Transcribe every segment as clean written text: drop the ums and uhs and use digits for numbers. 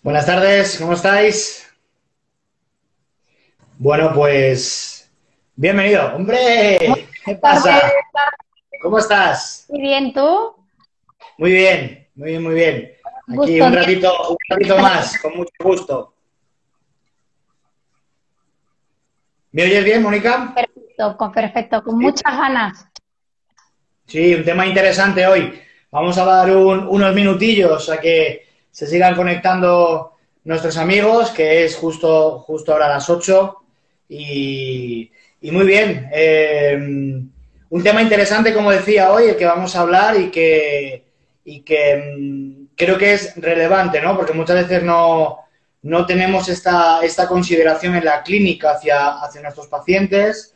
Buenas tardes, ¿cómo estáis? Bueno, pues bienvenido. ¡Hombre! ¿Qué Tardes, pasa? ¿Cómo estás? muy bien, ¿tú? Muy bien, muy bien, muy bien. Aquí Gusto, un ratito más, con mucho gusto. ¿Me oyes bien, Mónica? perfecto, con Sí. muchas ganas. Sí, un tema interesante hoy. Vamos a dar unos minutillos a que se sigan conectando nuestros amigos, que es justo ahora a las 8. Y muy bien. Un tema interesante, como decía hoy, el que vamos a hablar y que creo que es relevante, ¿no? Porque muchas veces no tenemos esta consideración en la clínica hacia nuestros pacientes.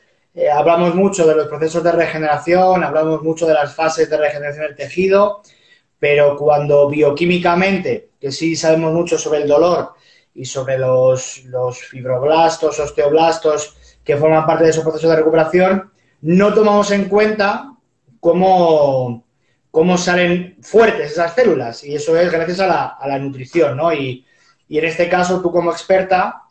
Hablamos mucho de los procesos de regeneración, hablamos mucho de las fases de regeneración del tejido, pero cuando bioquímicamente, que sí sabemos mucho sobre el dolor y sobre los fibroblastos, osteoblastos que forman parte de esos procesos de recuperación, no tomamos en cuenta cómo salen fuertes esas células. Y eso es gracias a la nutrición, ¿no? Y en este caso, tú como experta,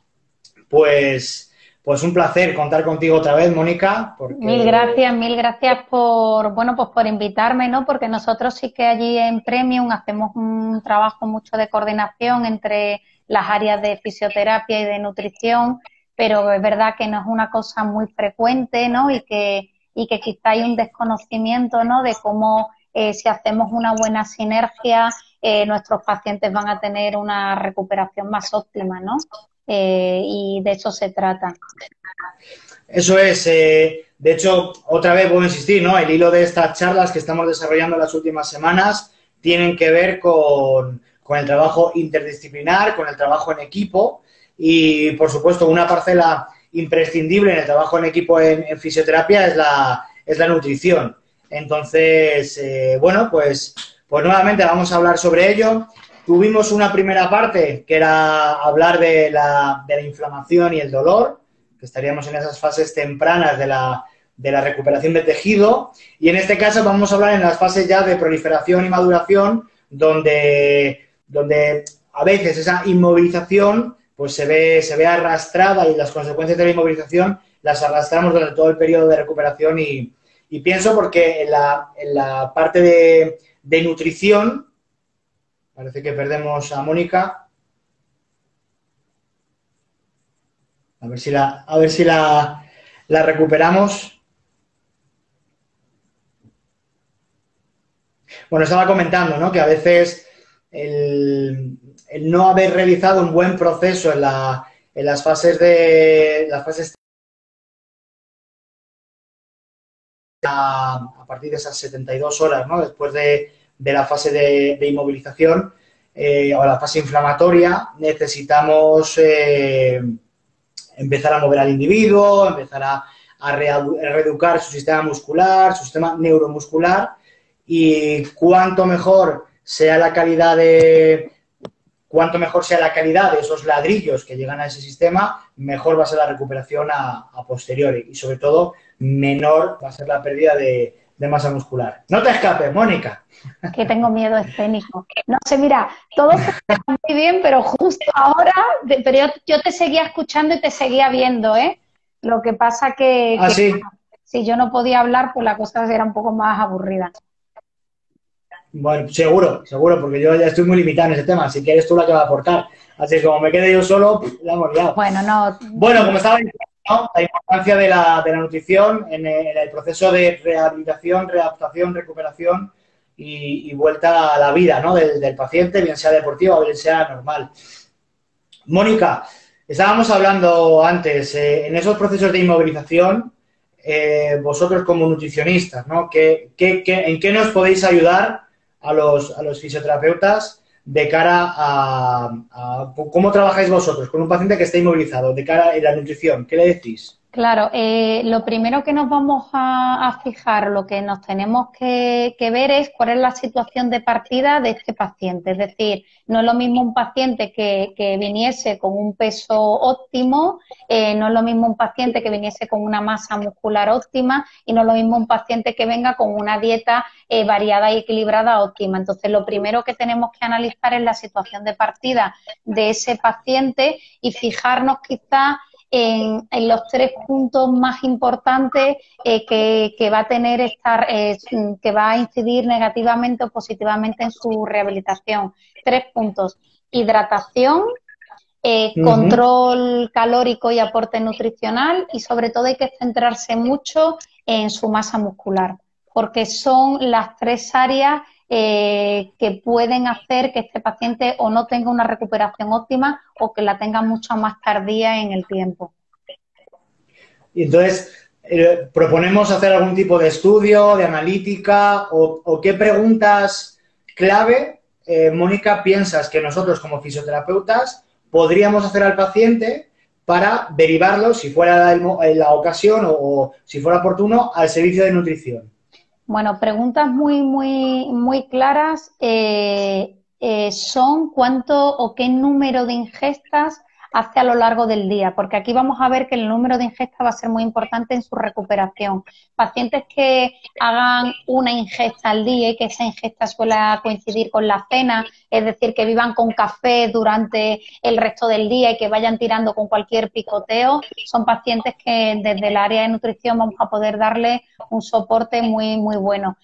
pues, pues un placer contar contigo otra vez, Mónica, porque Mil gracias por, bueno, pues por invitarme, ¿no? Porque nosotros sí que allí en Premium hacemos un trabajo mucho de coordinación entre las áreas de fisioterapia y de nutrición, pero es verdad que no es una cosa muy frecuente, ¿no? Y que quizá hay un desconocimiento, ¿no? De cómo si hacemos una buena sinergia, nuestros pacientes van a tener una recuperación más óptima, ¿no? Y de eso se trata. eso es, de hecho, otra vez puedo insistir, ¿no? El hilo de estas charlas que estamos desarrollando en las últimas semanas tienen que ver con el trabajo interdisciplinar, con el trabajo en equipo y, por supuesto, una parcela imprescindible en el trabajo en equipo en fisioterapia es la nutrición. Entonces, bueno, pues nuevamente vamos a hablar sobre ello. Tuvimos una primera parte que era hablar de la inflamación y el dolor, que estaríamos en esas fases tempranas de la recuperación de tejido. Y en este caso vamos a hablar en las fases ya de proliferación y maduración, donde a veces esa inmovilización pues se ve arrastrada y las consecuencias de la inmovilización las arrastramos durante todo el periodo de recuperación y pienso porque en la parte de nutrición, parece que perdemos a Mónica, a ver si la recuperamos. Bueno, estaba comentando, ¿no? Que a veces el no haber realizado un buen proceso en las fases a partir de esas 72 horas, ¿no? Después de la fase de inmovilización o la fase inflamatoria, necesitamos empezar a mover al individuo, empezar a reeducar su sistema muscular, su sistema neuromuscular, y cuanto mejor sea la calidad de esos ladrillos que llegan a ese sistema, mejor va a ser la recuperación a posteriori y, sobre todo, menor va a ser la pérdida de masa muscular. No te escapes, Mónica. Que tengo miedo escénico. No sé, mira, todo fue muy bien, pero justo ahora, pero yo te seguía escuchando y te seguía viendo, ¿eh? Lo que pasa Ah, sí. si yo no podía hablar, pues la cosa era un poco más aburrida. Bueno, seguro, porque yo ya estoy muy limitado en ese tema, así que eres tú la que va a aportar. Así que como me quede yo solo, la hemos liado. Bueno, no, Bueno, como estaba diciendo, ¿no? La importancia de la nutrición en el proceso de rehabilitación, readaptación, recuperación y vuelta a la vida, ¿no? del paciente, bien sea deportiva o bien sea normal. Mónica, estábamos hablando antes, en esos procesos de inmovilización, vosotros como nutricionistas, ¿no? ¿En qué nos podéis ayudar a los fisioterapeutas de cara a cómo trabajáis vosotros con un paciente que está inmovilizado, de cara a la nutrición? ¿Qué le decís? Claro, lo primero que nos vamos a fijar, lo que nos tenemos que ver es cuál es la situación de partida de este paciente. Es decir, no es lo mismo un paciente que viniese con un peso óptimo, no es lo mismo un paciente que viniese con una masa muscular óptima y no es lo mismo un paciente que venga con una dieta variada y equilibrada óptima. Entonces, lo primero que tenemos que analizar es la situación de partida de ese paciente y fijarnos quizás en los 3 puntos más importantes que va a tener que va a incidir negativamente o positivamente en su rehabilitación. 3 puntos: hidratación, Ujú. control calórico y aporte nutricional, y sobre todo hay que centrarse mucho en su masa muscular, porque son las 3 áreas que pueden hacer que este paciente o no tenga una recuperación óptima o que la tenga mucho más tardía en el tiempo. Y entonces, proponemos hacer algún tipo de estudio, de analítica, o qué preguntas clave, Mónica, piensas que nosotros como fisioterapeutas podríamos hacer al paciente para derivarlo, si fuera la ocasión o si fuera oportuno, al servicio de nutrición. Bueno, preguntas muy claras son cuánto o qué número de ingestas hace a lo largo del día, porque aquí vamos a ver que el número de ingestas va a ser muy importante en su recuperación. Pacientes que hagan una ingesta al día y que esa ingesta suele coincidir con la cena, es decir, que vivan con café durante el resto del día y que vayan tirando con cualquier picoteo, son pacientes que desde el área de nutrición vamos a poder darle un soporte muy bueno.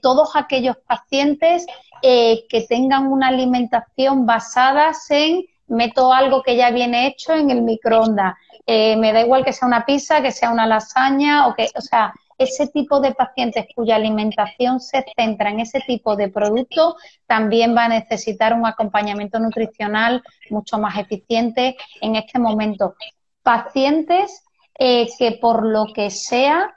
Todos aquellos pacientes que tengan una alimentación basada en meto algo que ya viene hecho en el microondas, me da igual que sea una pizza, que sea una lasaña, o sea, ese tipo de pacientes cuya alimentación se centra en ese tipo de producto también va a necesitar un acompañamiento nutricional mucho más eficiente en este momento. Pacientes que por lo que sea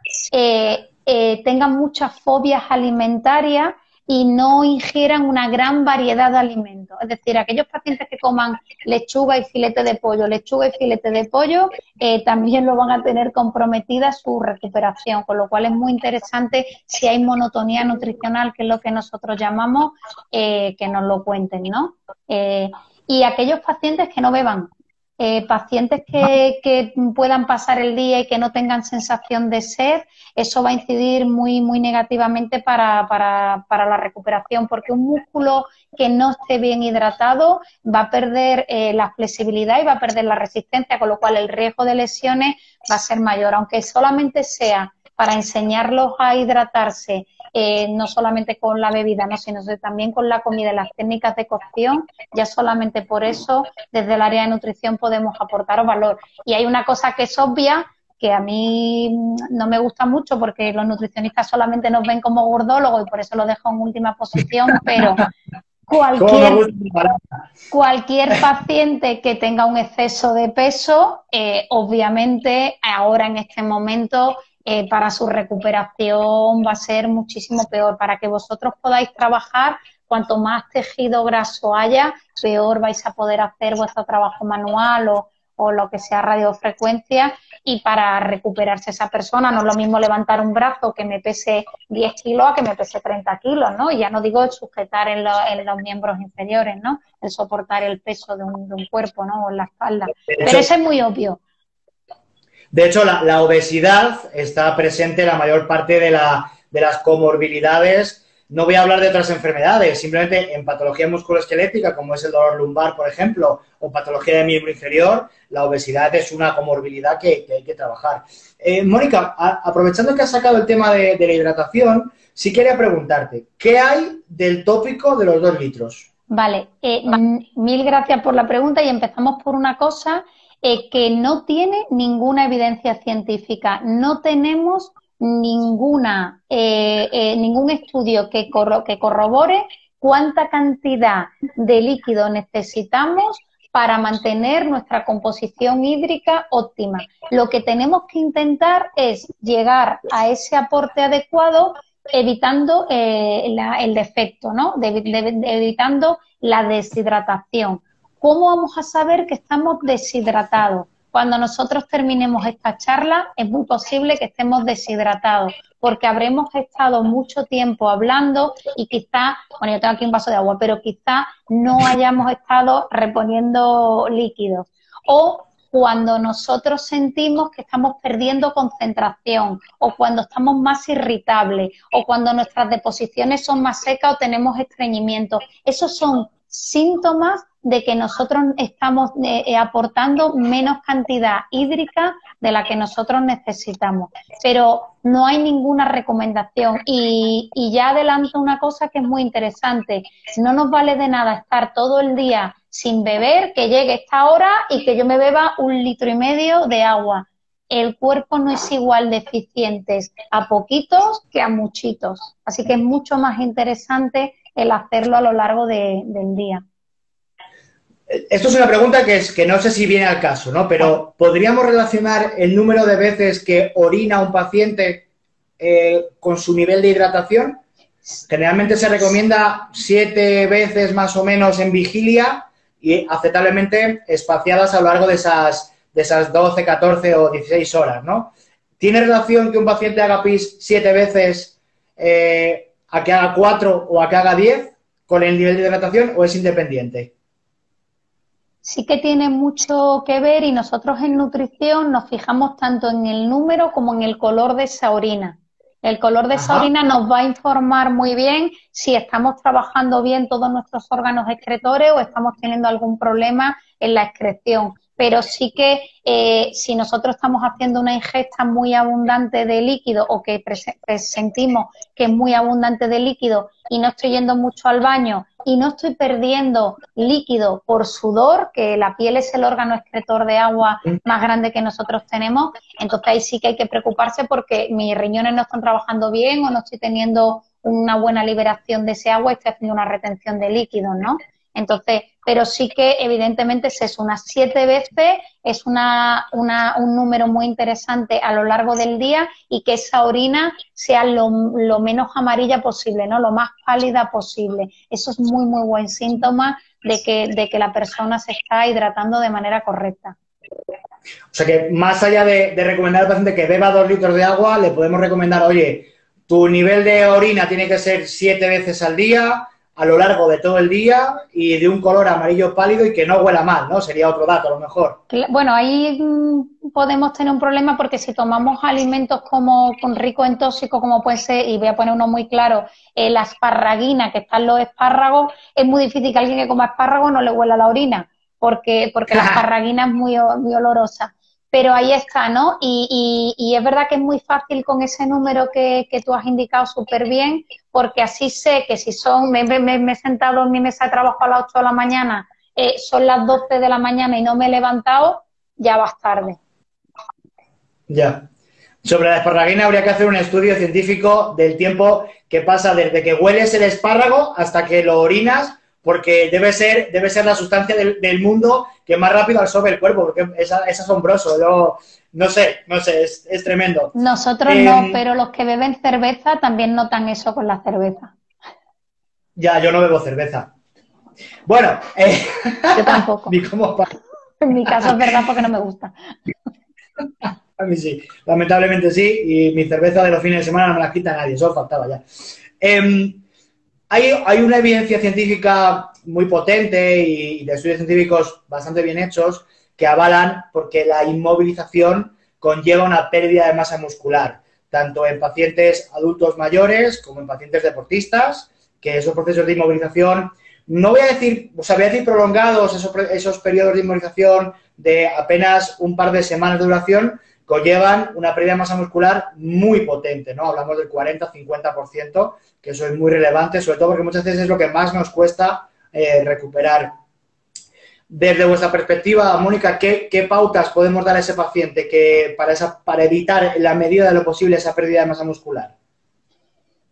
tengan muchas fobias alimentarias y no ingieran una gran variedad de alimentos. Es decir, aquellos pacientes que coman lechuga y filete de pollo, también lo van a tener comprometida su recuperación, con lo cual es muy interesante si hay monotonía nutricional, que es lo que nosotros llamamos, que nos lo cuenten, ¿no? Y aquellos pacientes que no beban, pacientes que puedan pasar el día y que no tengan sensación de sed, eso va a incidir muy negativamente para la recuperación, porque un músculo que no esté bien hidratado va a perder la flexibilidad y va a perder la resistencia, con lo cual el riesgo de lesiones va a ser mayor, aunque solamente sea para enseñarlos a hidratarse, no solamente con la bebida, ¿no?, sino también con la comida y las técnicas de cocción. Ya solamente por eso desde el área de nutrición podemos aportar valor. Y hay una cosa que es obvia, que a mí no me gusta mucho porque los nutricionistas solamente nos ven como gordólogos y por eso lo dejo en última posición, pero ¿Cómo me cualquier, gusta? cualquier paciente que tenga un exceso de peso, obviamente ahora en este momento para su recuperación va a ser muchísimo peor. Para que vosotros podáis trabajar, cuanto más tejido graso haya, peor vais a poder hacer vuestro trabajo manual o lo que sea radiofrecuencia, y para recuperarse esa persona no es lo mismo levantar un brazo que me pese 10 kilos a que me pese 30 kilos, ¿no? Y ya no digo el sujetar en los miembros inferiores, ¿no? El soportar el peso de un cuerpo, ¿no? O en la espalda. De Pero hecho, eso es muy obvio. la obesidad está presente en la mayor parte de las comorbilidades. No voy a hablar de otras enfermedades, simplemente en patología musculoesquelética, como es el dolor lumbar, por ejemplo, o patología de miembro inferior, la obesidad es una comorbilidad que hay que trabajar. Mónica, aprovechando que has sacado el tema de la hidratación, sí quería preguntarte, ¿qué hay del tópico de los 2 litros? Vale, mil gracias por la pregunta y empezamos por una cosa que no tiene ninguna evidencia científica. No tenemos ningún estudio que corrobore cuánta cantidad de líquido necesitamos para mantener nuestra composición hídrica óptima. Lo que tenemos que intentar es llegar a ese aporte adecuado evitando el defecto, ¿no? Evitando la deshidratación. ¿Cómo vamos a saber que estamos deshidratados? cuando nosotros terminemos esta charla, es muy posible que estemos deshidratados, porque habremos estado mucho tiempo hablando y quizá, bueno, yo tengo aquí un vaso de agua, pero quizá no hayamos estado reponiendo líquidos. O cuando nosotros sentimos que estamos perdiendo concentración, o cuando estamos más irritables, o cuando nuestras deposiciones son más secas o tenemos estreñimiento. Esos son síntomas de que nosotros estamos aportando menos cantidad hídrica de la que nosotros necesitamos. Pero no hay ninguna recomendación. Y ya adelanto una cosa que es muy interesante. No nos vale de nada estar todo el día sin beber, que llegue esta hora y que yo me beba 1,5 litros de agua. El cuerpo no es igual de eficiente a poquitos que a muchitos. Así que es mucho más interesante el hacerlo a lo largo del día. Esto es una pregunta que no sé si viene al caso, ¿no? Pero ¿podríamos relacionar el número de veces que orina un paciente con su nivel de hidratación? Generalmente se recomienda 7 veces más o menos en vigilia y aceptablemente espaciadas a lo largo de esas 12, 14 o 16 horas, ¿no? ¿Tiene relación que un paciente haga pis 7 veces a que haga 4 o a que haga 10 con el nivel de hidratación o es independiente? Sí que tiene mucho que ver y nosotros en nutrición nos fijamos tanto en el número como en el color de esa orina. El color de esa orina nos va a informar muy bien si estamos trabajando bien todos nuestros órganos excretores o estamos teniendo algún problema en la excreción. Pero sí que si nosotros estamos haciendo una ingesta muy abundante de líquido o que sentimos que es muy abundante de líquido y no estoy yendo mucho al baño y no estoy perdiendo líquido por sudor, que la piel es el órgano excretor de agua más grande que nosotros tenemos, entonces ahí sí que hay que preocuparse porque mis riñones no están trabajando bien o no estoy teniendo una buena liberación de ese agua y estoy haciendo una retención de líquidos, ¿no? Entonces, pero sí que evidentemente es eso, unas 7 veces es un número muy interesante a lo largo del día y que esa orina sea lo menos amarilla posible, ¿no? Lo más pálida posible. Eso es muy, muy buen síntoma de que la persona se está hidratando de manera correcta. O sea que más allá de recomendar al paciente que beba 2 litros de agua, le podemos recomendar, oye, tu nivel de orina tiene que ser 7 veces al día, a lo largo de todo el día y de un color amarillo pálido y que no huela mal, ¿no? Sería otro dato, a lo mejor. Bueno, ahí podemos tener un problema porque si tomamos alimentos como con rico en tóxicos, como puede ser, y voy a poner uno muy claro, la asparraguina, que están los espárragos, es muy difícil que alguien que coma espárragos no le huela la orina, porque la asparraguina es muy olorosa. Pero ahí está, ¿no? Y es verdad que es muy fácil con ese número que tú has indicado súper bien, porque así sé que si me he sentado en mi mesa de trabajo a las 8 de la mañana, son las 12 de la mañana y no me he levantado, ya vas tarde. Ya. Sobre la esparraguina habría que hacer un estudio científico del tiempo que pasa desde que hueles el espárrago hasta que lo orinas, porque debe ser la sustancia del mundo que más rápido absorbe el cuerpo, porque es asombroso. Yo no sé, es tremendo. Nosotros no, pero los que beben cerveza también notan eso con la cerveza. Ya, yo no bebo cerveza. Bueno, yo tampoco. Ni cómo en mi caso es verdad porque no me gusta. A mí sí, lamentablemente sí, y mi cerveza de los fines de semana no me la quita nadie, eso faltaba ya. Hay una evidencia científica muy potente y de estudios científicos bastante bien hechos que avalan porque la inmovilización conlleva una pérdida de masa muscular, tanto en pacientes adultos mayores como en pacientes deportistas, que esos procesos de inmovilización, no voy a decir, o sea, voy a decir prolongados, esos periodos de inmovilización de apenas un par de semanas de duración, conllevan una pérdida de masa muscular muy potente, ¿no? Hablamos del 40-50%, que eso es muy relevante, sobre todo porque muchas veces es lo que más nos cuesta recuperar. Desde vuestra perspectiva, Mónica, ¿qué pautas podemos dar a ese paciente para evitar en la medida de lo posible esa pérdida de masa muscular?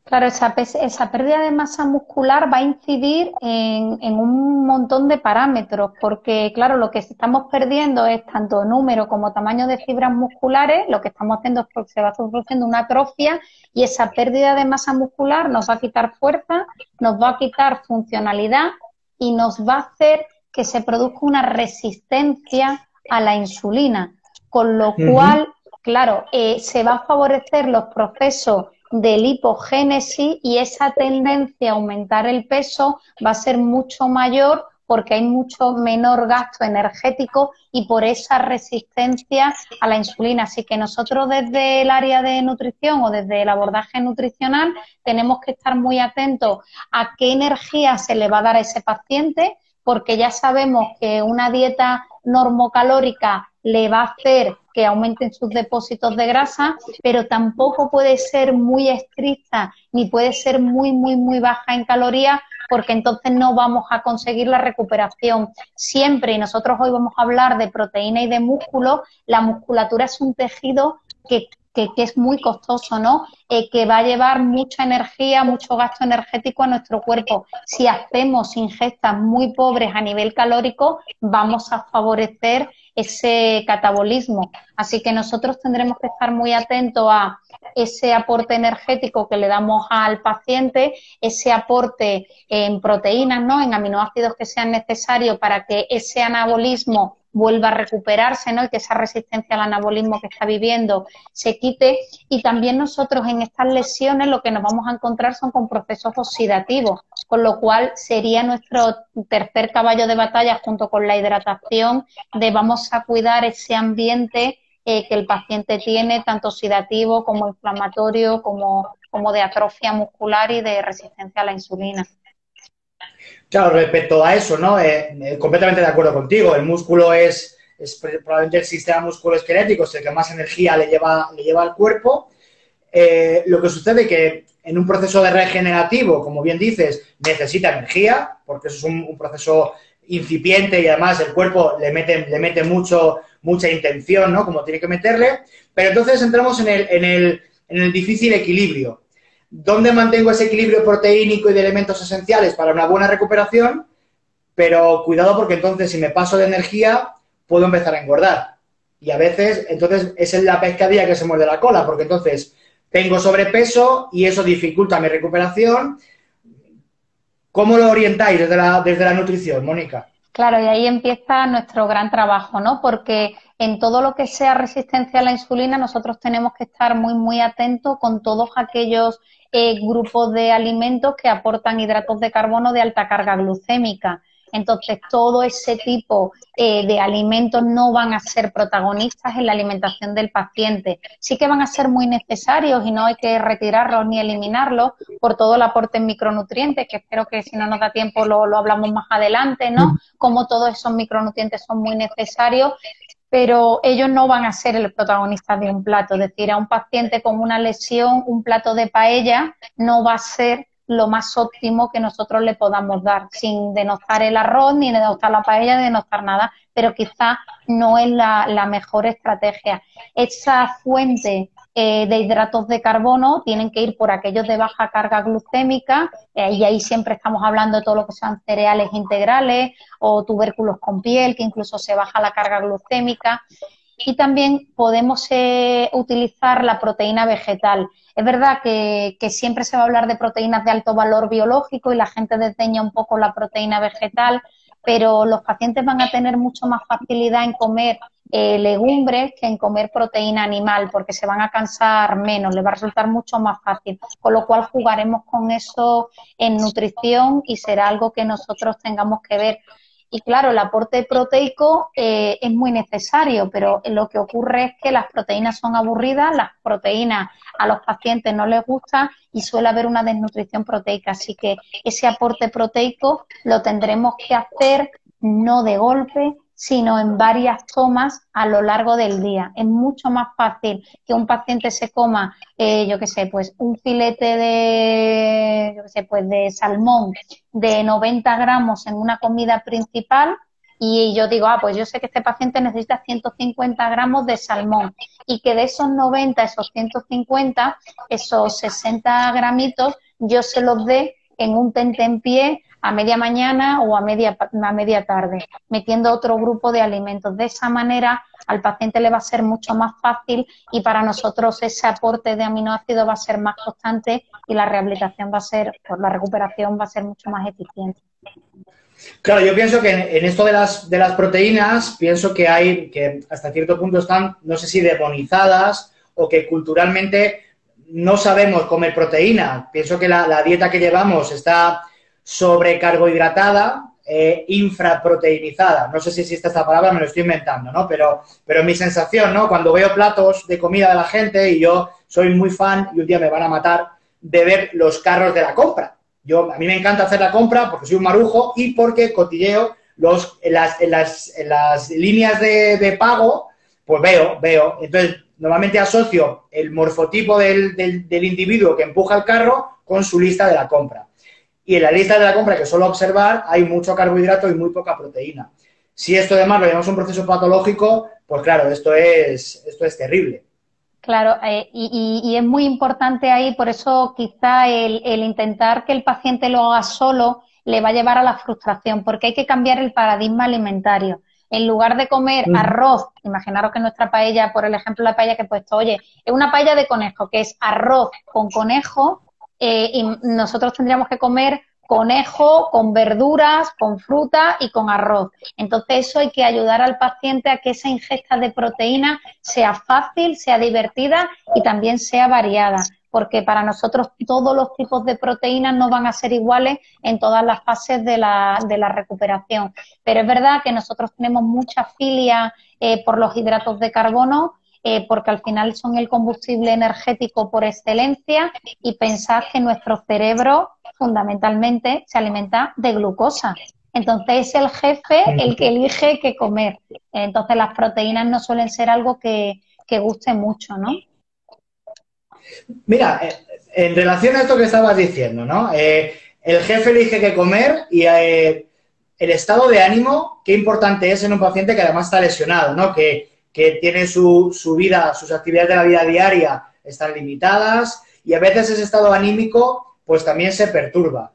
Claro, esa pérdida de masa muscular va a incidir en un montón de parámetros, porque, claro, lo que estamos perdiendo es tanto número como tamaño de fibras musculares, lo que estamos haciendo es que se va produciendo una atrofia y esa pérdida de masa muscular nos va a quitar fuerza, nos va a quitar funcionalidad y nos va a hacer que se produzca una resistencia a la insulina, con lo cual, claro, se va a favorecer los procesos de lipogénesis y esa tendencia a aumentar el peso va a ser mucho mayor porque hay mucho menor gasto energético y por esa resistencia a la insulina. Así que nosotros desde el área de nutrición o desde el abordaje nutricional tenemos que estar muy atentos a qué energía se le va a dar a ese paciente, porque ya sabemos que una dieta normocalórica le va a hacer que aumenten sus depósitos de grasa, pero tampoco puede ser muy estricta ni puede ser muy baja en calorías, porque entonces no vamos a conseguir la recuperación. Siempre, y nosotros hoy vamos a hablar de proteína y de músculo, la musculatura es un tejido que es muy costoso, ¿no? Que va a llevar mucha energía, mucho gasto energético a nuestro cuerpo. Si hacemos ingestas muy pobres a nivel calórico, vamos a favorecer ese catabolismo. Así que nosotros tendremos que estar muy atentos a ese aporte energético que le damos al paciente, ese aporte en proteínas, ¿no?, en aminoácidos que sean necesarios para que ese anabolismo vuelva a recuperarse, ¿no?, y que esa resistencia al anabolismo que está viviendo se quite. Y también nosotros en estas lesiones lo que nos vamos a encontrar son con procesos oxidativos, con lo cual sería nuestro tercer caballo de batalla junto con la hidratación, de vamos a cuidar ese ambiente que el paciente tiene, tanto oxidativo como inflamatorio, como de atrofia muscular y de resistencia a la insulina. Claro, respecto a eso, ¿no? Completamente de acuerdo contigo. El músculo es probablemente el sistema musculoesquelético, es el que más energía le lleva al cuerpo. Lo que sucede es que en un proceso de regenerativo, como bien dices, necesita energía, porque eso es un proceso incipiente y además el cuerpo le mete mucha intención, ¿no?, como tiene que meterle. Pero entonces entramos en el difícil equilibrio. ¿Dónde mantengo ese equilibrio proteínico y de elementos esenciales para una buena recuperación? Pero cuidado, porque entonces si me paso de energía puedo empezar a engordar. Y a veces, entonces, es la pescadilla que se muerde la cola, porque entonces tengo sobrepeso y eso dificulta mi recuperación. ¿Cómo lo orientáis desde la nutrición, Mónica? Claro, y ahí empieza nuestro gran trabajo, ¿no? Porque en todo lo que sea resistencia a la insulina, nosotros tenemos que estar muy atentos con todos aquellos grupos de alimentos que aportan hidratos de carbono de alta carga glucémica. Entonces, todo ese tipo de alimentos no van a ser protagonistas en la alimentación del paciente. Sí que van a ser muy necesarios y no hay que retirarlos ni eliminarlos por todo el aporte en micronutrientes, que espero que si no nos da tiempo lo hablamos más adelante, ¿no? Como todos esos micronutrientes son muy necesarios, pero ellos no van a ser el protagonista de un plato. Es decir, a un paciente con una lesión, un plato de paella no va a ser lo más óptimo que nosotros le podamos dar, sin denostar el arroz, ni denostar la paella, ni denostar nada, pero quizá no es la mejor estrategia. Esa fuente de hidratos de carbono tienen que ir por aquellos de baja carga glucémica, y ahí siempre estamos hablando de todo lo que sean cereales integrales o tubérculos con piel, que incluso se baja la carga glucémica. Y también podemos utilizar la proteína vegetal. Es verdad que siempre se va a hablar de proteínas de alto valor biológico y la gente desdeña un poco la proteína vegetal, pero los pacientes van a tener mucho más facilidad en comer legumbres que en comer proteína animal, porque se van a cansar menos, les va a resultar mucho más fácil, con lo cual jugaremos con eso en nutrición y será algo que nosotros tengamos que ver. Y claro, el aporte proteico es muy necesario, pero lo que ocurre es que las proteínas son aburridas, las proteínas a los pacientes no les gustan y suele haber una desnutrición proteica. Así que ese aporte proteico lo tendremos que hacer no de golpe, sino en varias tomas a lo largo del día. Es mucho más fácil que un paciente se coma, pues un filete de salmón de 90 gramos en una comida principal y yo digo, pues yo sé que este paciente necesita 150 gramos de salmón y que de esos 90, esos 150, esos 60 gramitos yo se los dé en un tentempié a media mañana o a media tarde, metiendo otro grupo de alimentos. De esa manera al paciente le va a ser mucho más fácil y para nosotros ese aporte de aminoácidos va a ser más constante y la rehabilitación la recuperación va a ser mucho más eficiente. Claro, yo pienso que en esto de las proteínas, pienso que hay, que hasta cierto punto están, no sé si demonizadas o que culturalmente no sabemos comer proteína. Pienso que la dieta que llevamos está sobrecarbohidratada, infraproteinizada. No sé si existe esta palabra, me lo estoy inventando, ¿no? Pero mi sensación, ¿no? Cuando veo platos de comida de la gente, y yo soy muy fan, y un día me van a matar, de ver los carros de la compra. A mí me encanta hacer la compra porque soy un marujo y porque cotilleo en las líneas de pago, pues veo. Entonces, normalmente asocio el morfotipo del individuo que empuja el carro con su lista de la compra. Y en la lista de la compra que suelo observar hay mucho carbohidrato y muy poca proteína. Si esto además lo llamamos un proceso patológico, pues claro, esto es terrible. Claro, y es muy importante ahí, por eso quizá el intentar que el paciente lo haga solo le va a llevar a la frustración, porque hay que cambiar el paradigma alimentario. En lugar de comer arroz, imaginaros que nuestra paella, por el ejemplo la paella que he puesto, oye, es una paella de conejo, que es arroz con conejo, y nosotros tendríamos que comer conejo con verduras, con fruta y con arroz. Entonces eso hay que ayudar al paciente a que esa ingesta de proteína sea fácil, sea divertida y también sea variada, porque para nosotros todos los tipos de proteínas no van a ser iguales en todas las fases de la recuperación. Pero es verdad que nosotros tenemos mucha filia por los hidratos de carbono, porque al final son el combustible energético por excelencia, y pensar que nuestro cerebro fundamentalmente se alimenta de glucosa. Entonces es el jefe el que elige qué comer. Entonces las proteínas no suelen ser algo que guste mucho, ¿no? Mira, en relación a esto que estabas diciendo, ¿no? El jefe elige qué comer y el estado de ánimo, qué importante es en un paciente que además está lesionado, ¿no? Que tiene su vida, sus actividades de la vida diaria están limitadas y a veces ese estado anímico pues también se perturba.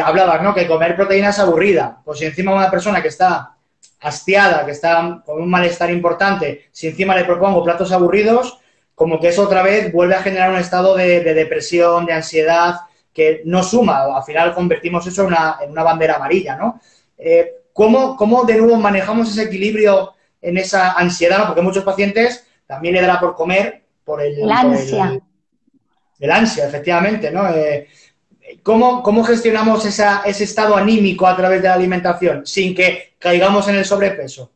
Hablabas, ¿no? Que comer proteína es aburrida. Pues si encima una persona que está hastiada, que está con un malestar importante, si encima le propongo platos aburridos, como que eso otra vez vuelve a generar un estado de depresión, de ansiedad, que no suma. Al final convertimos eso en una bandera amarilla, ¿no? ¿Cómo de nuevo manejamos ese equilibrio en esa ansiedad? ¿No? Porque muchos pacientes también le dará por comer por el ansia. El ansia, efectivamente, ¿no? ¿Cómo gestionamos ese estado anímico a través de la alimentación sin que caigamos en el sobrepeso?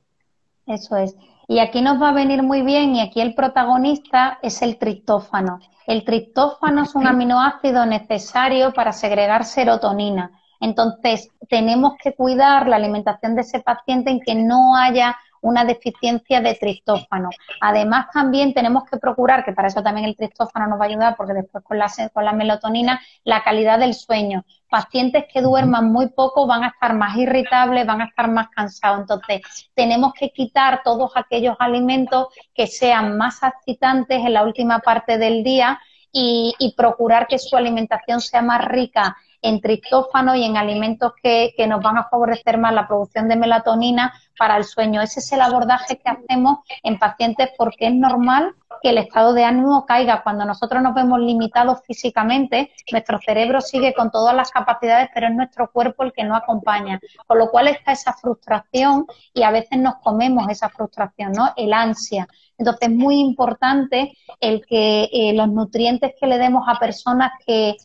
Eso es. Y aquí nos va a venir muy bien, y aquí el protagonista es el triptófano. El triptófano es un aminoácido necesario para segregar serotonina. Entonces, tenemos que cuidar la alimentación de ese paciente en que no haya una deficiencia de triptófano. Además, también tenemos que procurar, que para eso también el triptófano nos va a ayudar, porque después con la melatonina, la calidad del sueño. Pacientes que duerman muy poco van a estar más irritables, van a estar más cansados. Entonces, tenemos que quitar todos aquellos alimentos que sean más excitantes en la última parte del día y procurar que su alimentación sea más rica en triptófano y en alimentos que nos van a favorecer más la producción de melatonina para el sueño. Ese es el abordaje que hacemos en pacientes, porque es normal que el estado de ánimo caiga. Cuando nosotros nos vemos limitados físicamente, nuestro cerebro sigue con todas las capacidades, pero es nuestro cuerpo el que no acompaña. Con lo cual está esa frustración y a veces nos comemos esa frustración, ¿no? El ansia. Entonces es muy importante el que los nutrientes que le demos a personas que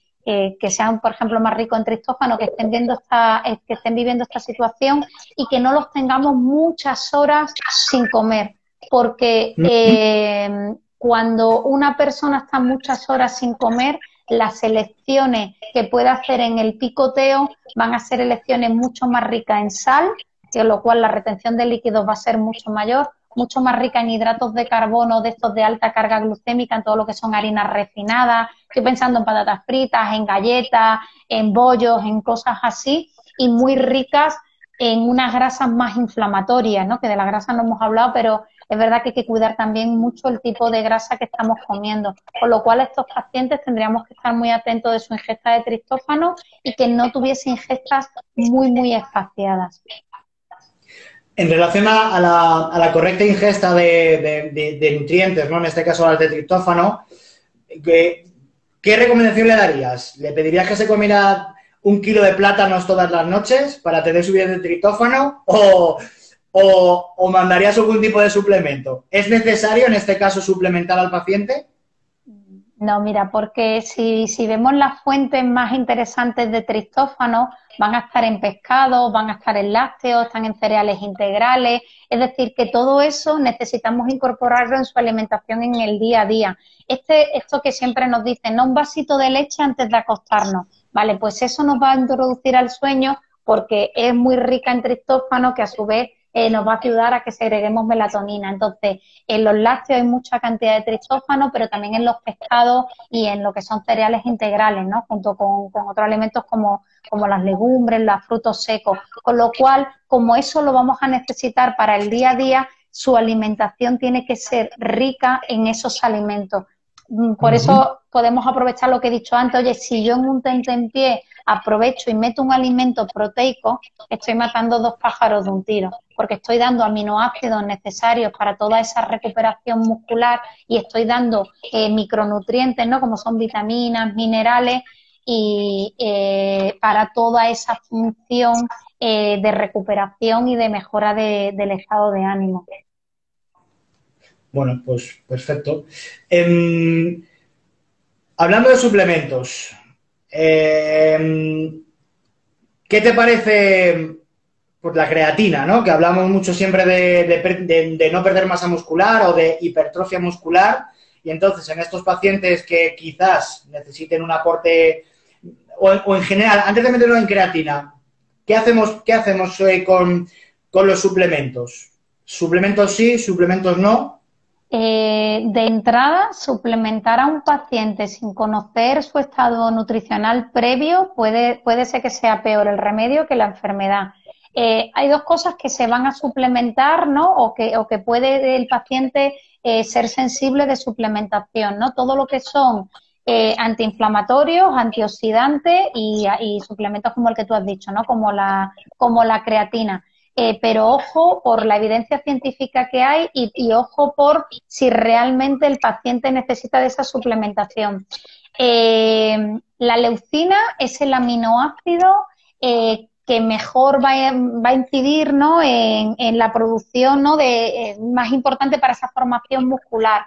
sean, por ejemplo, más ricos en triptófano, que estén viviendo esta situación, y que no los tengamos muchas horas sin comer, porque cuando una persona está muchas horas sin comer, las elecciones que puede hacer en el picoteo van a ser elecciones mucho más ricas en sal, con lo cual la retención de líquidos va a ser mucho mayor, mucho más rica en hidratos de carbono, de estos de alta carga glucémica, en todo lo que son harinas refinadas. Estoy pensando en patatas fritas, en galletas, en bollos, en cosas así, y muy ricas en unas grasas más inflamatorias, ¿no? Que de la grasa no hemos hablado, pero es verdad que hay que cuidar también mucho el tipo de grasa que estamos comiendo. Con lo cual, estos pacientes tendríamos que estar muy atentos de su ingesta de triptófano y que no tuviese ingestas muy espaciadas. En relación a la correcta ingesta de nutrientes, ¿no? En este caso las de triptófano, ¿qué recomendación le darías? ¿Le pedirías que se comiera un kilo de plátanos todas las noches para tener subidas de triptófano o mandarías algún tipo de suplemento? ¿Es necesario en este caso suplementar al paciente? No, mira, porque si vemos las fuentes más interesantes de triptófano, van a estar en pescado, van a estar en lácteos, están en cereales integrales, es decir, que todo eso necesitamos incorporarlo en su alimentación en el día a día. Esto que siempre nos dicen, no, un vasito de leche antes de acostarnos, vale, pues eso nos va a introducir al sueño porque es muy rica en triptófano que a su vez nos va a ayudar a que segreguemos melatonina. Entonces, en los lácteos hay mucha cantidad de triptófano, pero también en los pescados y en lo que son cereales integrales, ¿no? Junto con otros alimentos como las legumbres, los frutos secos. Con lo cual, como eso lo vamos a necesitar para el día a día, su alimentación tiene que ser rica en esos alimentos. Por eso podemos aprovechar lo que he dicho antes. Oye, si yo en un tentempié aprovecho y meto un alimento proteico, estoy matando dos pájaros de un tiro, porque estoy dando aminoácidos necesarios para toda esa recuperación muscular y estoy dando micronutrientes, ¿no? Como son vitaminas, minerales y para toda esa función de recuperación y de mejora del estado de ánimo. Bueno, pues perfecto. Hablando de suplementos, ¿qué te parece pues, la creatina, ¿no? Que hablamos mucho siempre de no perder masa muscular o de hipertrofia muscular. Y entonces, en estos pacientes que quizás necesiten un aporte, o en general, antes de meterlo en creatina, ¿qué hacemos con los suplementos? ¿Suplementos sí, suplementos no? De entrada, suplementar a un paciente sin conocer su estado nutricional previo puede ser que sea peor el remedio que la enfermedad. Hay dos cosas que se van a suplementar, ¿no? O que puede el paciente ser sensible de suplementación, ¿no? Todo lo que son antiinflamatorios, antioxidantes y suplementos como el que tú has dicho, ¿no? Como la creatina. Pero ojo por la evidencia científica que hay y ojo por si realmente el paciente necesita de esa suplementación. La leucina es el aminoácido que mejor va a incidir, ¿no? en la producción, ¿no? Más importante para esa formación muscular.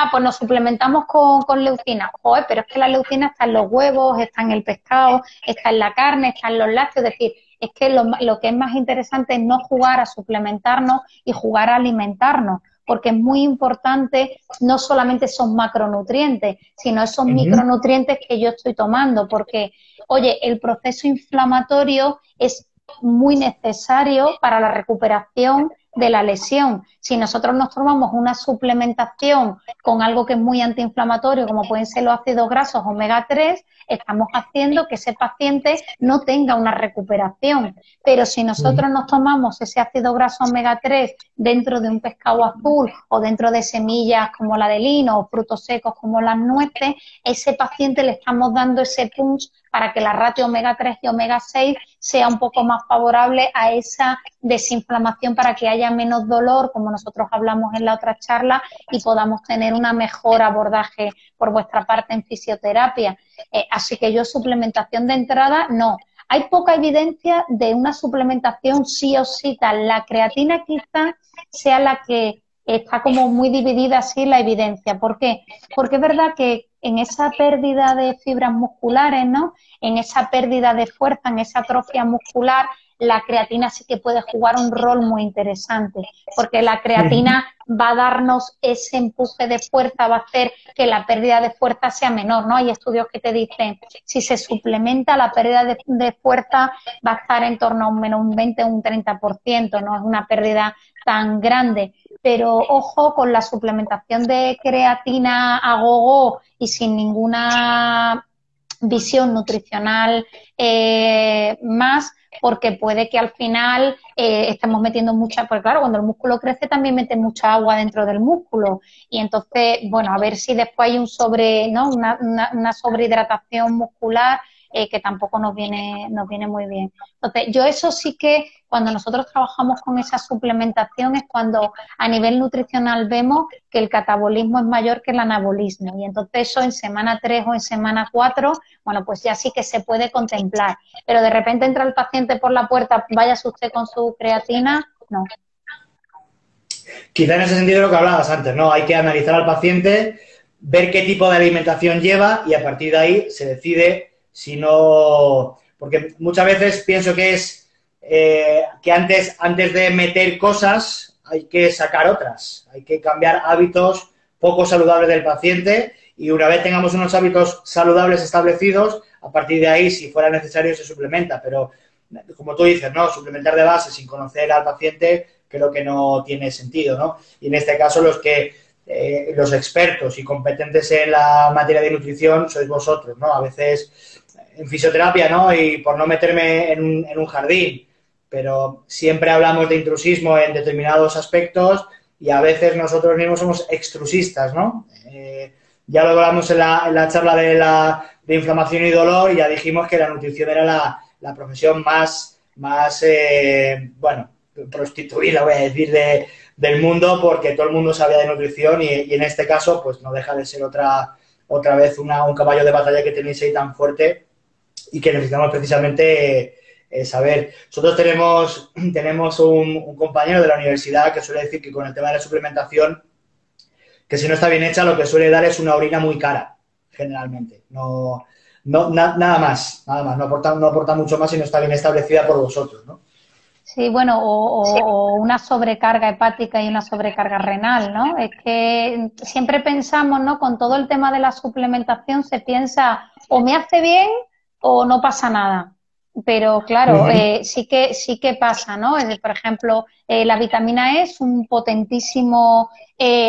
Pues nos suplementamos con leucina. Joder, pero es que la leucina está en los huevos, está en el pescado, está en la carne, está en los lácteos, es decir, es que lo que es más interesante es no jugar a suplementarnos y jugar a alimentarnos, porque es muy importante no solamente esos macronutrientes, sino esos micronutrientes que yo estoy tomando, porque, oye, el proceso inflamatorio es muy necesario para la recuperación de la lesión. Si nosotros nos tomamos una suplementación con algo que es muy antiinflamatorio, como pueden ser los ácidos grasos omega 3, estamos haciendo que ese paciente no tenga una recuperación. Pero si nosotros nos tomamos ese ácido graso omega 3 dentro de un pescado azul o dentro de semillas como la de lino o frutos secos como las nueces, a ese paciente le estamos dando ese punch para que la ratio omega 3 y omega 6 sea un poco más favorable a esa desinflamación para que haya menos dolor, como nosotros hablamos en la otra charla, y podamos tener una mejor abordaje por vuestra parte en fisioterapia. Así que yo suplementación de entrada, no. Hay poca evidencia de una suplementación sí o sí tal. La creatina quizá sea la que está como muy dividida así la evidencia. ¿Por qué? Porque es verdad que en esa pérdida de fibras musculares, ¿no? En esa pérdida de fuerza, en esa atrofia muscular, la creatina sí que puede jugar un rol muy interesante, porque la creatina va a darnos ese empuje de fuerza, va a hacer que la pérdida de fuerza sea menor, ¿no? Hay estudios que te dicen, si se suplementa, la pérdida de fuerza va a estar en torno a un menos un 20 o un 30%, no es una pérdida tan grande. Pero ojo con la suplementación de creatina a gogo y sin ninguna visión nutricional más, porque puede que al final estemos metiendo mucha, porque claro, cuando el músculo crece también mete mucha agua dentro del músculo y entonces, bueno, a ver si después hay un una sobrehidratación muscular que tampoco nos viene muy bien. Entonces, yo eso sí que cuando nosotros trabajamos con esa suplementación es cuando a nivel nutricional vemos que el catabolismo es mayor que el anabolismo y entonces eso en semana 3 o en semana 4, bueno, pues ya sí que se puede contemplar. Pero de repente entra el paciente por la puerta, váyase usted con su creatina, no. Quizá en ese sentido lo que hablabas antes, ¿no? Hay que analizar al paciente, ver qué tipo de alimentación lleva y a partir de ahí se decide si no... Porque muchas veces pienso que es que antes de meter cosas hay que sacar otras, hay que cambiar hábitos poco saludables del paciente y una vez tengamos unos hábitos saludables establecidos, a partir de ahí, si fuera necesario, se suplementa. Pero, como tú dices, ¿no? Suplementar de base sin conocer al paciente creo que no tiene sentido, ¿no? Y en este caso los expertos y competentes en la materia de nutrición sois vosotros, ¿no? A veces en fisioterapia, ¿no? Y por no meterme en un jardín, pero siempre hablamos de intrusismo en determinados aspectos y a veces nosotros mismos somos extrusistas, ¿no? Ya lo hablamos en la charla de inflamación y dolor y ya dijimos que la nutrición era la profesión más bueno, prostituida, voy a decir, del mundo, porque todo el mundo sabía de nutrición y en este caso, pues no deja de ser otra vez un caballo de batalla que tenéis ahí tan fuerte y que necesitamos precisamente saber. Nosotros tenemos un compañero de la universidad que suele decir que con el tema de la suplementación, que si no está bien hecha, lo que suele dar es una orina muy cara, generalmente. Nada más, no aporta mucho más si no está bien establecida por vosotros, ¿no? Sí, bueno, o una sobrecarga hepática y una sobrecarga renal, ¿no? Es que siempre pensamos, ¿no? Con todo el tema de la suplementación se piensa o me hace bien o no pasa nada. Pero claro, sí que pasa, ¿no? Por ejemplo, la vitamina E es un potentísimo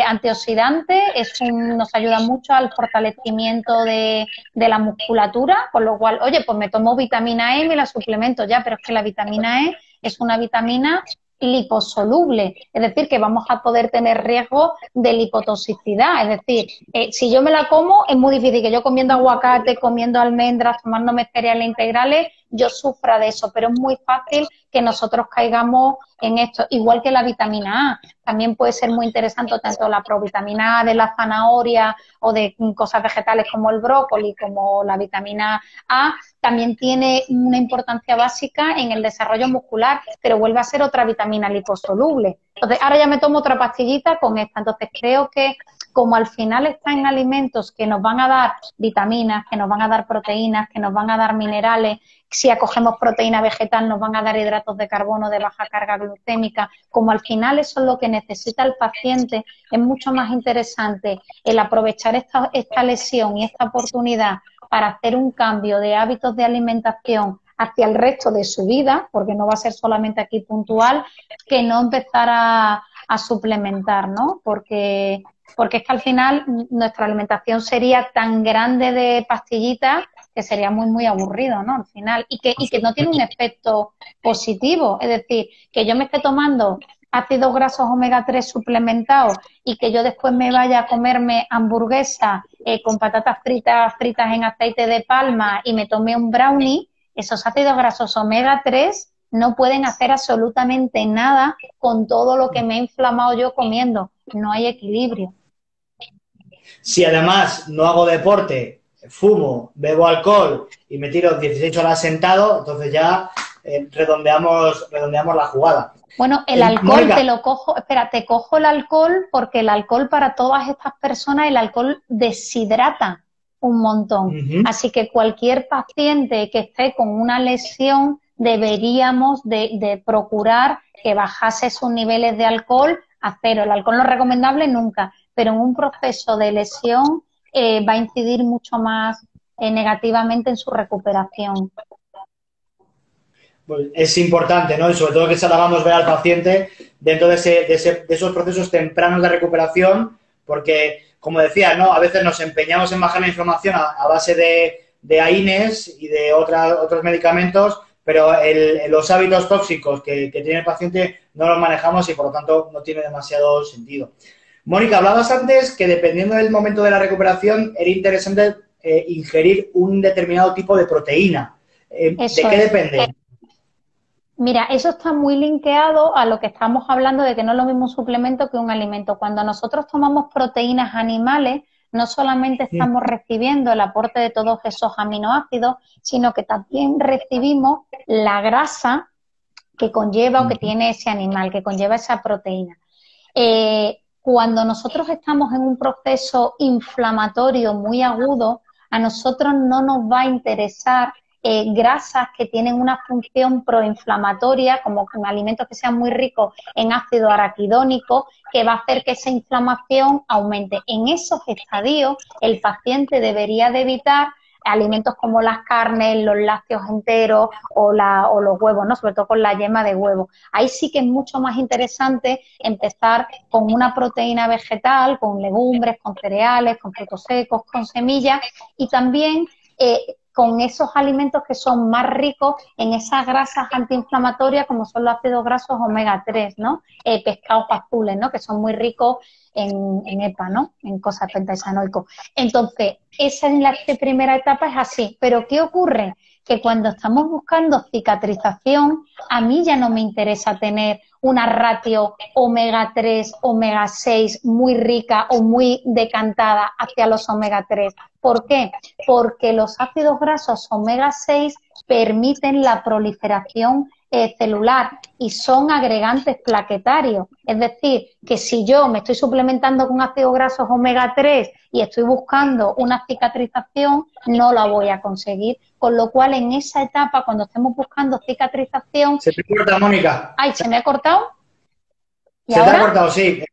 antioxidante, nos ayuda mucho al fortalecimiento de la musculatura, con lo cual, oye, pues me tomo vitamina E y me la suplemento ya, pero es que la vitamina E es una vitamina liposoluble, es decir, que vamos a poder tener riesgo de lipotoxicidad, es decir, si yo me la como, es muy difícil que yo comiendo aguacate, comiendo almendras, tomándome cereales integrales, yo sufra de eso, pero es muy fácil que nosotros caigamos en esto, igual que la vitamina A, también puede ser muy interesante tanto la provitamina A de la zanahoria o de cosas vegetales como el brócoli, como la vitamina A, también tiene una importancia básica en el desarrollo muscular, pero vuelve a ser otra vitamina liposoluble. Entonces, ahora ya me tomo otra pastillita con esta. Entonces, creo que como al final está en alimentos que nos van a dar vitaminas, que nos van a dar proteínas, que nos van a dar minerales, si acogemos proteína vegetal nos van a dar hidratos de carbono de baja carga glucémica, como al final eso es lo que necesita el paciente, es mucho más interesante el aprovechar esta lesión y esta oportunidad para hacer un cambio de hábitos de alimentación hacia el resto de su vida, porque no va a ser solamente aquí puntual, que no empezar a suplementar, ¿no? Porque es que al final nuestra alimentación sería tan grande de pastillitas que sería muy, muy aburrido, ¿no? Al final, y que no tiene un efecto positivo, es decir, que yo me esté tomando ácidos grasos omega 3 suplementados y que yo después me vaya a comerme hamburguesa con patatas fritas en aceite de palma y me tome un brownie, esos ácidos grasos omega 3 no pueden hacer absolutamente nada con todo lo que me he inflamado yo comiendo. No hay equilibrio. Si además no hago deporte, fumo, bebo alcohol y me tiro 16 horas sentado, entonces ya redondeamos la jugada. Bueno, el alcohol te lo cojo, espera, te cojo el alcohol porque el alcohol para todas estas personas, el alcohol deshidrata un montón. Así que cualquier paciente que esté con una lesión deberíamos de procurar que bajase sus niveles de alcohol a cero. El alcohol no es recomendable nunca, pero en un proceso de lesión va a incidir mucho más negativamente en su recuperación. Pues es importante, ¿no? Y sobre todo que hagamos ver al paciente dentro de esos procesos tempranos de recuperación, porque, como decía, ¿no? A veces nos empeñamos en bajar la inflamación a base de AINES y de otros medicamentos, pero los hábitos tóxicos que tiene el paciente no los manejamos y, por lo tanto, no tiene demasiado sentido. Mónica, hablabas antes que dependiendo del momento de la recuperación era interesante ingerir un determinado tipo de proteína. ¿De qué depende? Mira, eso está muy linkeado a lo que estamos hablando de que no es lo mismo un suplemento que un alimento. Cuando nosotros tomamos proteínas animales, no solamente estamos recibiendo el aporte de todos esos aminoácidos, sino que también recibimos la grasa que conlleva o que tiene ese animal, que conlleva esa proteína. Cuando nosotros estamos en un proceso inflamatorio muy agudo, a nosotros no nos va a interesar grasas que tienen una función proinflamatoria, como con alimentos que sean muy ricos en ácido araquidónico, que va a hacer que esa inflamación aumente. En esos estadios, el paciente debería de evitar alimentos como las carnes, los lácteos enteros o los huevos, ¿no? Sobre todo con la yema de huevo. Ahí sí que es mucho más interesante empezar con una proteína vegetal, con legumbres, con cereales, con frutos secos, con semillas y también con esos alimentos que son más ricos en esas grasas antiinflamatorias como son los ácidos grasos omega 3, ¿no? Pescados azules, ¿no? Que son muy ricos en EPA, ¿no? En cosas pentahexanoicos. Entonces, esa en la primera etapa es así. Pero ¿qué ocurre? Que cuando estamos buscando cicatrización, a mí ya no me interesa tener una ratio omega 3, omega 6 muy rica o muy decantada hacia los omega 3. ¿Por qué? Porque los ácidos grasos omega 6 permiten la proliferación celular y son agregantes plaquetarios. Es decir, que si yo me estoy suplementando con ácidos grasos omega 3 y estoy buscando una cicatrización, no la voy a conseguir. Con lo cual, en esa etapa, cuando estemos buscando cicatrización... Se te corta, Mónica. Ay, ¿se me ha cortado? ¿Y se ahora? Te ha cortado, sí.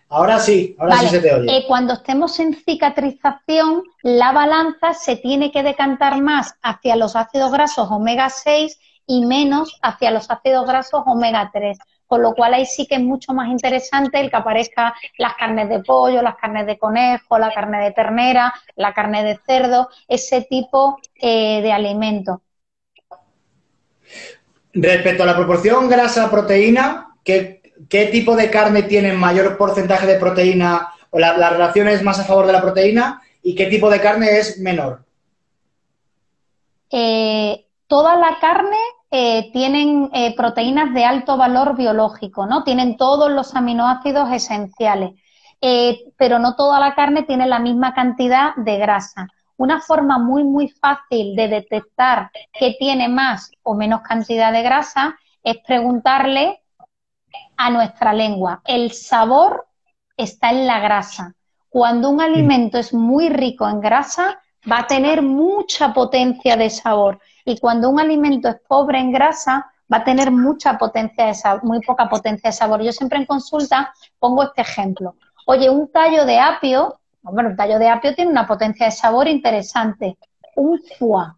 Ahora sí, ahora vale. Sí se te oye. Cuando estemos en cicatrización, la balanza se tiene que decantar más hacia los ácidos grasos omega 6 y menos hacia los ácidos grasos omega 3. Con lo cual ahí sí que es mucho más interesante el que aparezcan las carnes de pollo, las carnes de conejo, la carne de ternera, la carne de cerdo, ese tipo de alimentos. Respecto a la proporción grasa-proteína, ¿qué tipo de carne tiene mayor porcentaje de proteína o la relación es más a favor de la proteína y qué tipo de carne es menor? Toda la carne tienen proteínas de alto valor biológico, ¿no? Tienen todos los aminoácidos esenciales, pero no toda la carne tiene la misma cantidad de grasa. Una forma muy, muy fácil de detectar que tiene más o menos cantidad de grasa es preguntarle a nuestra lengua. El sabor está en la grasa. Cuando un alimento es muy rico en grasa, va a tener mucha potencia de sabor. Y cuando un alimento es pobre en grasa, va a tener mucha potencia de sabor, muy poca potencia de sabor. Yo siempre en consulta pongo este ejemplo. Oye, un tallo de apio, bueno, un tallo de apio tiene una potencia de sabor interesante. Un foie.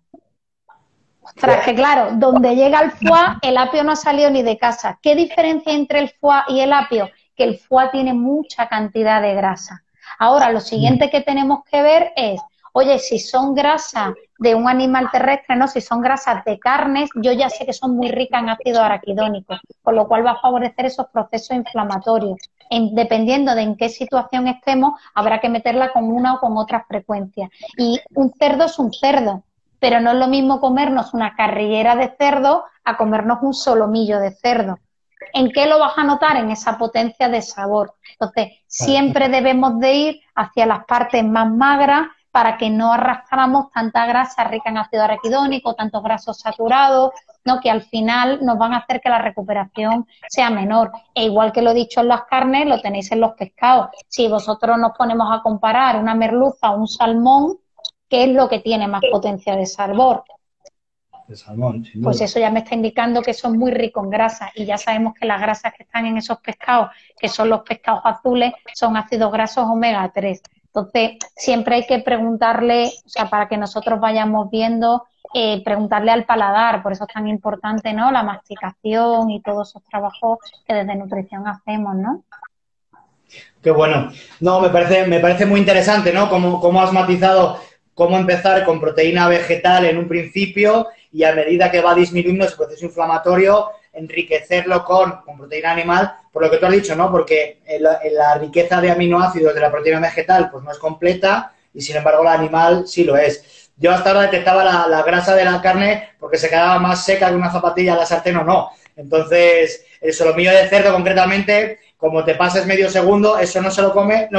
Ostras, que claro, donde llega el foie, el apio no ha salido ni de casa. ¿Qué diferencia entre el foie y el apio? Que el foie tiene mucha cantidad de grasa. Ahora, lo siguiente que tenemos que ver es, oye, si son grasas de un animal terrestre, ¿no? Si son grasas de carnes, yo ya sé que son muy ricas en ácido araquidónico, con lo cual va a favorecer esos procesos inflamatorios. Dependiendo de en qué situación estemos, habrá que meterla con una o con otra frecuencia. Y un cerdo es un cerdo, pero no es lo mismo comernos una carrillera de cerdo a comernos un solomillo de cerdo. ¿En qué lo vas a notar? En esa potencia de sabor. Entonces, siempre debemos de ir hacia las partes más magras para que no arrastramos tanta grasa rica en ácido araquidónico, tantos grasos saturados, ¿no? Que al final nos van a hacer que la recuperación sea menor. E igual que lo he dicho en las carnes, lo tenéis en los pescados. Si vosotros nos ponemos a comparar una merluza o un salmón, ¿qué es lo que tiene más potencia de sabor? El salmón, sin duda. Pues eso ya me está indicando que son muy ricos en grasa y ya sabemos que las grasas que están en esos pescados, que son los pescados azules, son ácidos grasos omega 3. Entonces, siempre hay que preguntarle, o sea, para que nosotros vayamos viendo, preguntarle al paladar, por eso es tan importante, ¿no? La masticación y todos esos trabajos que desde nutrición hacemos, ¿no? Qué bueno. No, me parece muy interesante, ¿no? Cómo has matizado cómo empezar con proteína vegetal en un principio y a medida que va disminuyendo ese proceso inflamatorio, enriquecerlo con proteína animal, por lo que tú has dicho, ¿no? Porque la riqueza de aminoácidos de la proteína vegetal pues no es completa y sin embargo el animal sí lo es. Yo hasta ahora detectaba la grasa de la carne porque se quedaba más seca que una zapatilla a la sartén o no. Entonces, el solomillo de cerdo concretamente, como te pases medio segundo, eso no se lo come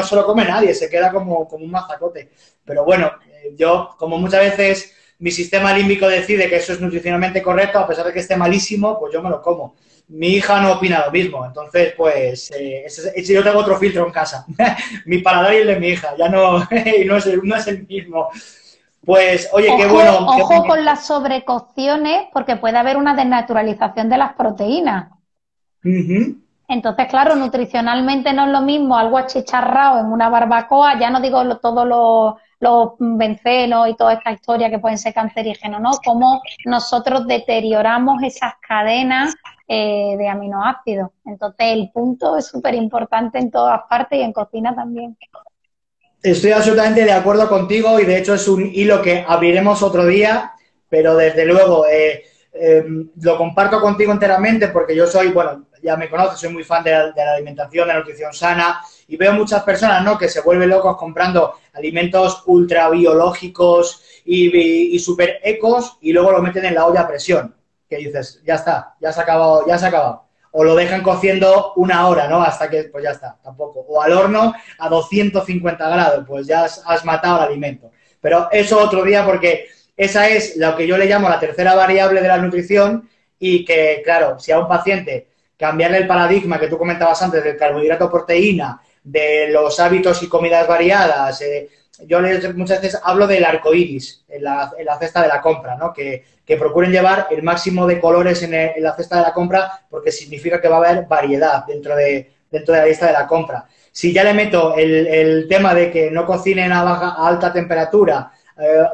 nadie, se queda como un mazacote. Pero bueno, yo, como muchas veces mi sistema límbico decide que eso es nutricionalmente correcto, a pesar de que esté malísimo, pues yo me lo como. Mi hija no opina lo mismo, entonces, pues, yo tengo otro filtro en casa. Mi paladar y el de mi hija, ya no, y no es el mismo. Pues, oye, Ojo, qué bueno. ojo con las sobrecocciones, porque puede haber una desnaturalización de las proteínas. Entonces, claro, nutricionalmente no es lo mismo algo achicharrado en una barbacoa, ya no digo todos los benceno y toda esta historia que pueden ser cancerígenos, ¿no? Cómo nosotros deterioramos esas cadenas de aminoácidos. Entonces, el punto es súper importante en todas partes y en cocina también. Estoy absolutamente de acuerdo contigo y de hecho es un hilo que abriremos otro día, pero desde luego lo comparto contigo enteramente porque yo soy, bueno, ya me conoces, soy muy fan de la alimentación, de la nutrición sana y veo muchas personas, ¿no?, que se vuelven locos comprando alimentos ultra biológicos y súper ecos y luego lo meten en la olla a presión, que dices, ya está, ya se ha acabado, ya se ha acabado. O lo dejan cociendo una hora, ¿no? Hasta que, pues ya está, tampoco. O al horno a 250 grados, pues ya has matado el alimento. Pero eso otro día porque esa es lo que yo le llamo la tercera variable de la nutrición y que, claro, si a un paciente cambiarle el paradigma que tú comentabas antes del carbohidrato-proteína, de los hábitos y comidas variadas, yo muchas veces hablo del arco iris en la cesta de la compra, ¿no? Que procuren llevar el máximo de colores en la cesta de la compra porque significa que va a haber variedad dentro de la lista de la compra. Si ya le meto el tema de que no cocinen a alta temperatura,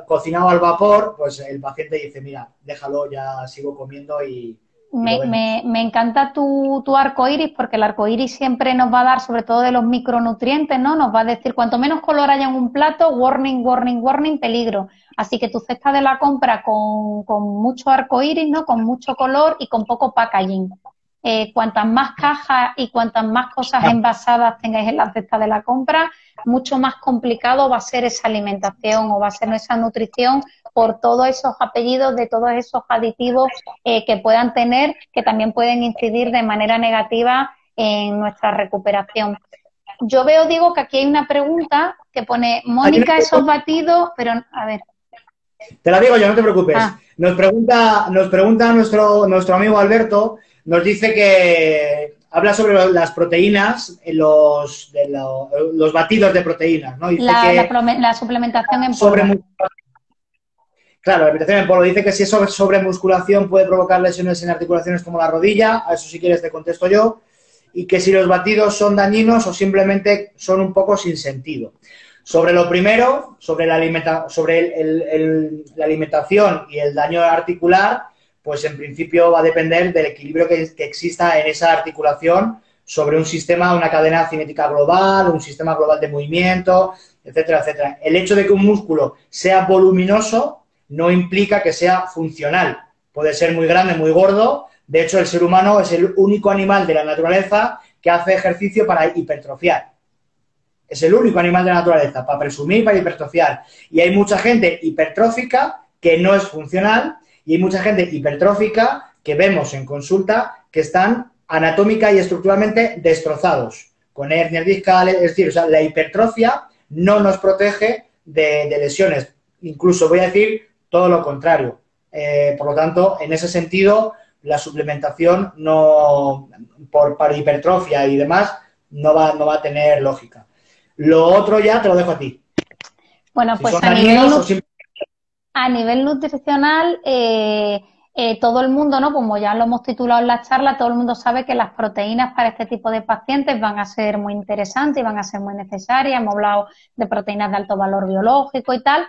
cocinado al vapor, pues el paciente dice, mira, déjalo, ya sigo comiendo y Me encanta tu arco iris porque el arco iris siempre nos va a dar, sobre todo de los micronutrientes, ¿no? Nos va a decir cuanto menos color haya en un plato, warning, warning, warning, peligro. Así que tu cesta de la compra con mucho arco iris, ¿no? Con mucho color y con poco packaging. Cuantas más cajas y cuantas más cosas envasadas tengáis en la cesta de la compra, mucho más complicado va a ser esa alimentación o va a ser esa nutrición por todos esos apellidos de todos esos aditivos que puedan tener, que también pueden incidir de manera negativa en nuestra recuperación. Yo veo, digo, que aquí hay una pregunta que pone, Mónica, esos batidos, pero a ver. Te la digo yo, no te preocupes. Nos pregunta nuestro amigo Alberto, nos dice que habla sobre las proteínas, los batidos de proteínas, ¿no? Dice la suplementación en polvo. Claro, la alimentación en polvo. Dice que si es sobremusculación puede provocar lesiones en articulaciones como la rodilla, a eso si quieres te contesto yo, y que si los batidos son dañinos o simplemente son un poco sin sentido. Sobre lo primero, sobre la alimentación y el daño articular, pues en principio va a depender del equilibrio que exista en esa articulación sobre un sistema, una cadena cinética global, un sistema global de movimiento, etcétera, etcétera. El hecho de que un músculo sea voluminoso no implica que sea funcional. Puede ser muy grande, muy gordo. De hecho, el ser humano es el único animal de la naturaleza que hace ejercicio para hipertrofiar. Es el único animal de la naturaleza, para presumir, para hipertrofiar. Y hay mucha gente hipertrófica que no es funcional y hay mucha gente hipertrófica que vemos en consulta que están anatómica y estructuralmente destrozados, con hernias discales. Es decir, o sea, la hipertrofia no nos protege de lesiones. Incluso voy a decir todo lo contrario. Por lo tanto, en ese sentido, la suplementación para hipertrofia y demás no va a tener lógica. Lo otro ya te lo dejo a ti. Bueno, pues a nivel nutricional, todo el mundo, ¿no? Como ya lo hemos titulado en la charla, todo el mundo sabe que las proteínas para este tipo de pacientes van a ser muy interesantes y van a ser muy necesarias. Hemos hablado de proteínas de alto valor biológico y tal,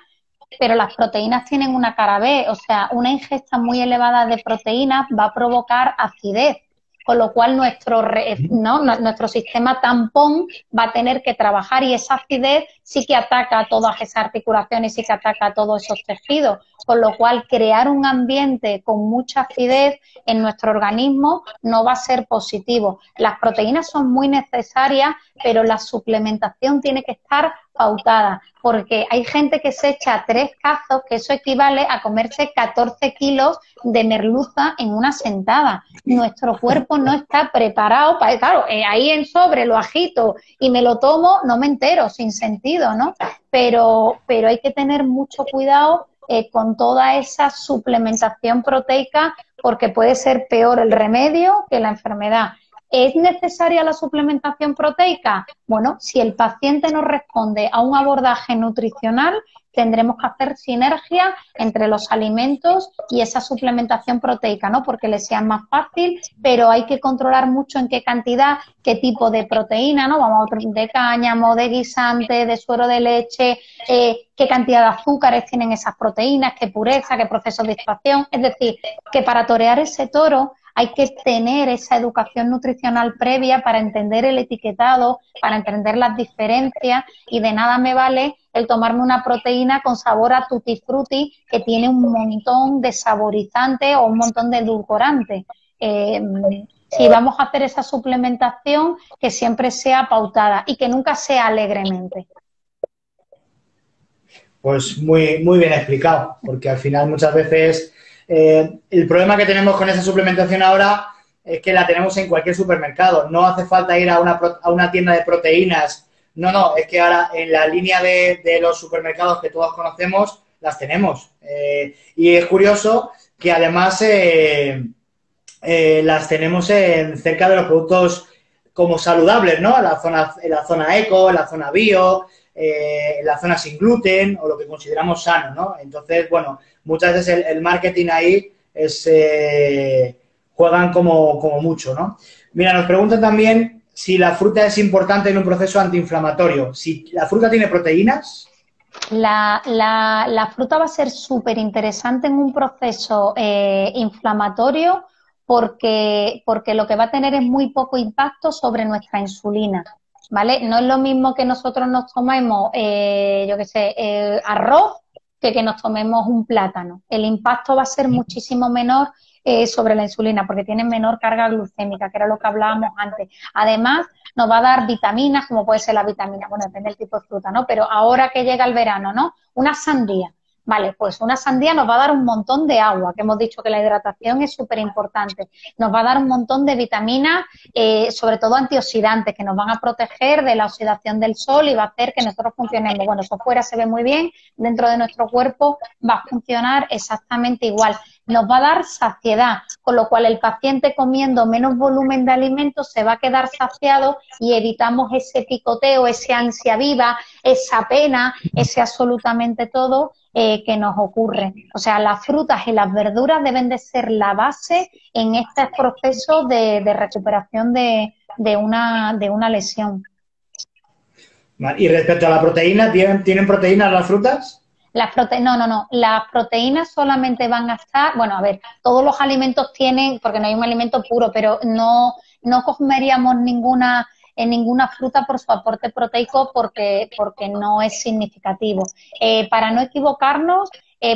pero las proteínas tienen una cara B, o sea, una ingesta muy elevada de proteínas va a provocar acidez, con lo cual nuestro sistema tampón va a tener que trabajar y esa acidez sí que ataca a todas esas articulaciones, sí que ataca a todos esos tejidos, con lo cual crear un ambiente con mucha acidez en nuestro organismo no va a ser positivo. Las proteínas son muy necesarias, pero la suplementación tiene que estar pautada, porque hay gente que se echa 3 cazos, que eso equivale a comerse 14 kilos de merluza en una sentada. Nuestro cuerpo no está preparado para, claro, ahí en sobre lo agito y me lo tomo, no me entero, sin sentido, ¿no? Pero hay que tener mucho cuidado con toda esa suplementación proteica, porque puede ser peor el remedio que la enfermedad. ¿Es necesaria la suplementación proteica? Bueno, si el paciente no responde a un abordaje nutricional, tendremos que hacer sinergia entre los alimentos y esa suplementación proteica, ¿no? Porque le sea más fácil, pero hay que controlar mucho en qué cantidad, qué tipo de proteína, ¿no? Vamos a de cáñamo, de guisante, de suero de leche, qué cantidad de azúcares tienen esas proteínas, qué pureza, qué proceso de extracción. Es decir, que para torear ese toro hay que tener esa educación nutricional previa para entender el etiquetado, para entender las diferencias, y de nada me vale el tomarme una proteína con sabor a tutti frutti que tiene un montón de saborizantes o un montón de edulcorantes. Si vamos a hacer esa suplementación, que siempre sea pautada y que nunca sea alegremente. Pues muy bien explicado, porque al final muchas veces el problema que tenemos con esa suplementación ahora es que la tenemos en cualquier supermercado. No hace falta ir a una tienda de proteínas. No, es que ahora en la línea de los supermercados que todos conocemos las tenemos. Y es curioso que además las tenemos cerca de los productos como saludables, ¿no? En la zona eco, en la zona bio, en la zona sin gluten o lo que consideramos sano, ¿no? Entonces, bueno, muchas veces el marketing ahí juegan como mucho, ¿no? Mira, nos preguntan también si la fruta es importante en un proceso antiinflamatorio. Si la fruta tiene proteínas. La fruta va a ser súper interesante en un proceso inflamatorio, porque lo que va a tener es muy poco impacto sobre nuestra insulina, ¿vale? No es lo mismo que nosotros nos tomemos, arroz, que nos tomemos un plátano. El impacto va a ser muchísimo menor sobre la insulina, porque tiene menor carga glucémica, que era lo que hablábamos antes. Además, nos va a dar vitaminas, como puede ser la vitamina, bueno, depende del tipo de fruta, ¿no? Pero ahora que llega el verano, ¿no? Una sandía. Vale, pues una sandía nos va a dar un montón de agua, que hemos dicho que la hidratación es súper importante. Nos va a dar un montón de vitaminas, sobre todo antioxidantes, que nos van a proteger de la oxidación del sol y va a hacer que nosotros funcionemos. Bueno, eso fuera se ve muy bien, dentro de nuestro cuerpo va a funcionar exactamente igual. Nos va a dar saciedad, con lo cual el paciente comiendo menos volumen de alimentos se va a quedar saciado y evitamos ese picoteo, ese ansia viva, esa pena, ese absolutamente todo que nos ocurre. O sea, las frutas y las verduras deben de ser la base en este proceso de recuperación de una lesión. Y respecto a la proteína, ¿tienen proteínas las frutas? No. Las proteínas solamente van a estar, bueno, a ver, todos los alimentos tienen, porque no hay un alimento puro, pero no comeríamos ninguna fruta por su aporte proteico, porque no es significativo. Para no equivocarnos,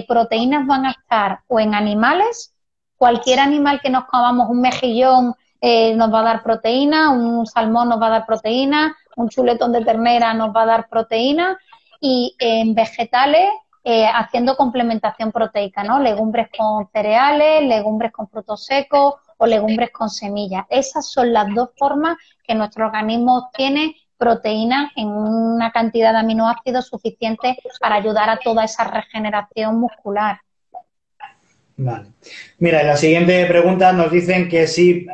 proteínas van a estar o en animales, cualquier animal que nos comamos, un mejillón nos va a dar proteína, un salmón nos va a dar proteína, un chuletón de ternera nos va a dar proteína, y en vegetales haciendo complementación proteica, ¿no? Legumbres con cereales, legumbres con frutos secos o legumbres con semillas. Esas son las dos formas que nuestro organismo obtiene proteína en una cantidad de aminoácidos suficiente para ayudar a toda esa regeneración muscular. Vale. Mira, en la siguiente pregunta nos dicen que si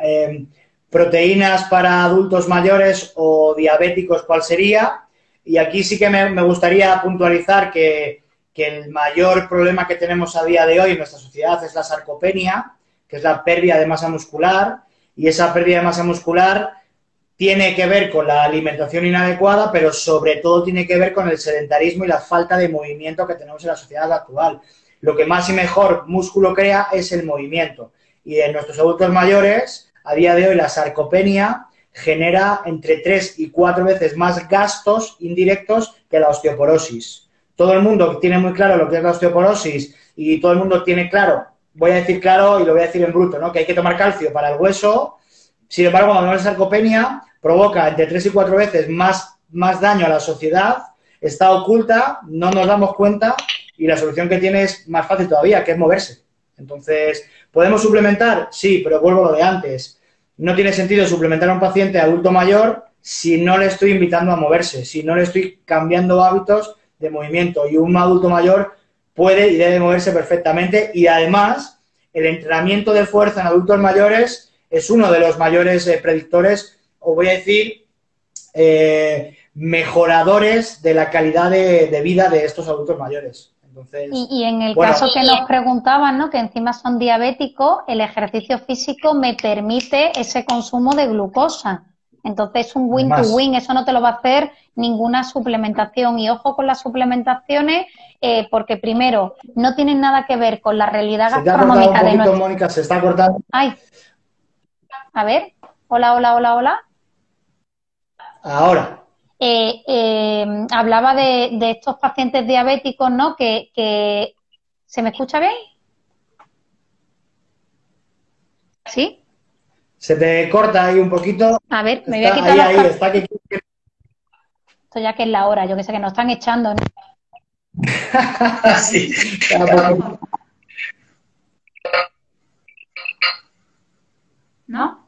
proteínas para adultos mayores o diabéticos, ¿cuál sería? Y aquí sí que me gustaría puntualizar que el mayor problema que tenemos a día de hoy en nuestra sociedad es la sarcopenia, que es la pérdida de masa muscular, y esa pérdida de masa muscular tiene que ver con la alimentación inadecuada, pero sobre todo tiene que ver con el sedentarismo y la falta de movimiento que tenemos en la sociedad actual. Lo que más y mejor músculo crea es el movimiento. Y en nuestros adultos mayores, a día de hoy, la sarcopenia genera entre 3 y 4 veces más gastos indirectos que la osteoporosis. Todo el mundo tiene muy claro lo que es la osteoporosis y todo el mundo tiene claro, voy a decir claro y lo voy a decir en bruto, ¿no? Que hay que tomar calcio para el hueso. Sin embargo, cuando hablamos de sarcopenia, provoca entre 3 y 4 veces más daño a la sociedad, está oculta, no nos damos cuenta y la solución que tiene es más fácil todavía, que es moverse. Entonces, ¿podemos suplementar? Sí, pero vuelvo a lo de antes. No tiene sentido suplementar a un paciente adulto mayor si no le estoy invitando a moverse, si no le estoy cambiando hábitos de movimiento. Y un adulto mayor puede y debe moverse perfectamente y además el entrenamiento de fuerza en adultos mayores es uno de los mayores predictores, o voy a decir, mejoradores de la calidad de vida de estos adultos mayores. Entonces, y en el caso que nos preguntaban, ¿no? Que encima son diabéticos, el ejercicio físico me permite ese consumo de glucosa. Entonces es un win-to-win, eso no te lo va a hacer ninguna suplementación. Y ojo con las suplementaciones, porque primero, no tienen nada que ver con la realidad gastronómica de nuestro... Mónica, se está cortando. Ay, a ver, hola, hola, hola, hola. Ahora. Hablaba de estos pacientes diabéticos, ¿no? Que ¿se me escucha bien? ¿Sí? Se te corta ahí un poquito. A ver, me voy a quitar ahí está que... Esto ya que es la hora, yo que sé que nos están echando, ¿no? Sí. ¿No?